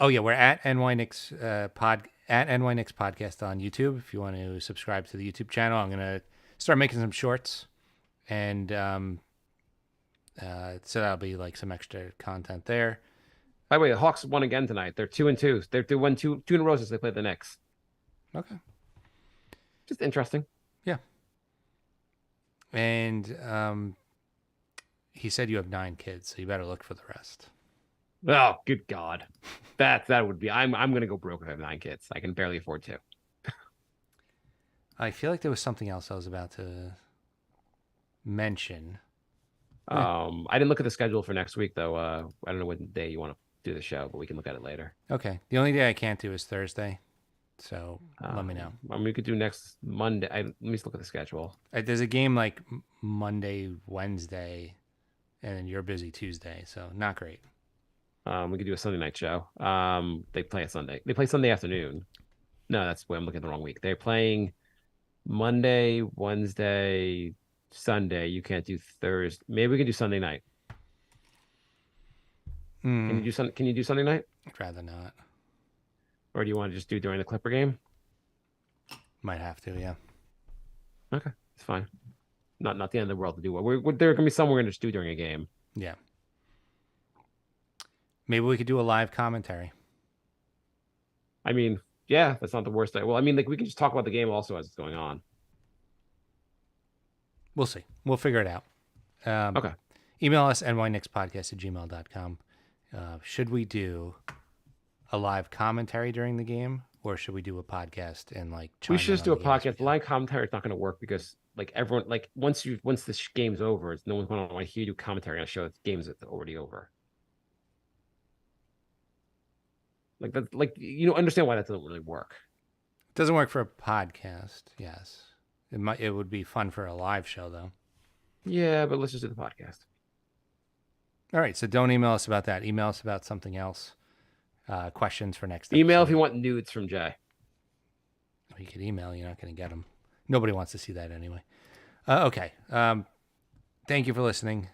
Speaker 1: oh yeah, we're at NY Knicks at NY Knicks podcast on YouTube. If you want to subscribe to the YouTube channel, I'm gonna start making some shorts, and so that'll be like some extra content there.
Speaker 2: By the way, the Hawks won again tonight. They're 2-2. They won two in a row since they played the Knicks.
Speaker 1: Okay.
Speaker 2: Just interesting.
Speaker 1: Yeah. And he said you have 9 kids, so you better look for the rest.
Speaker 2: Oh, good God. That would be I'm gonna go broke if I have 9 kids. I can barely afford 2.
Speaker 1: I feel like there was something else I was about to mention.
Speaker 2: I didn't look at the schedule for next week though. I don't know what day you want to do the show, but we can look at it later.
Speaker 1: Okay. The only day I can't do is Thursday. So let me know.
Speaker 2: I mean, we could do next Monday. Let me just look at the schedule.
Speaker 1: There's a game like Monday, Wednesday, and then you're busy Tuesday, so not great.
Speaker 2: We could do a Sunday night show. They play a Sunday. They play Sunday afternoon. No, that's where I'm looking at the wrong week. They're playing Monday, Wednesday, Sunday. You can't do Thursday. Maybe we can do Sunday night. Can you do Sunday night?
Speaker 1: I'd rather not.
Speaker 2: Or do you want to just do during the Clipper game?
Speaker 1: Might have to, yeah.
Speaker 2: Okay, it's fine. Not the end of the world to do. There can be some we're gonna just do during a game.
Speaker 1: Yeah. Maybe we could do a live commentary.
Speaker 2: I mean, yeah, that's not the worst. Well, I mean, like we can just talk about the game also as it's going on.
Speaker 1: We'll see. We'll figure it out.
Speaker 2: Okay.
Speaker 1: Email us nynixpodcast@gmail.com. Should we do a live commentary during the game, or should we do a podcast and like?
Speaker 2: We
Speaker 1: chime
Speaker 2: should
Speaker 1: in
Speaker 2: just
Speaker 1: on
Speaker 2: do a
Speaker 1: the game as we
Speaker 2: podcast.
Speaker 1: go?
Speaker 2: Live commentary is not going to work because like everyone, like once this game's over, no one's going to want to hear you do commentary on a show that the game's already over. Like that, like understand why that doesn't really work.
Speaker 1: It doesn't work for a podcast. Yes, it would be fun for a live show though.
Speaker 2: Yeah, but let's just do the podcast.
Speaker 1: All right, so don't email us about that. Email us about something else. Questions for next
Speaker 2: Email if
Speaker 1: episode.
Speaker 2: you want nudes from Jay.
Speaker 1: You could email. You're not going to get them. Nobody wants to see that anyway. Okay. Thank you for listening.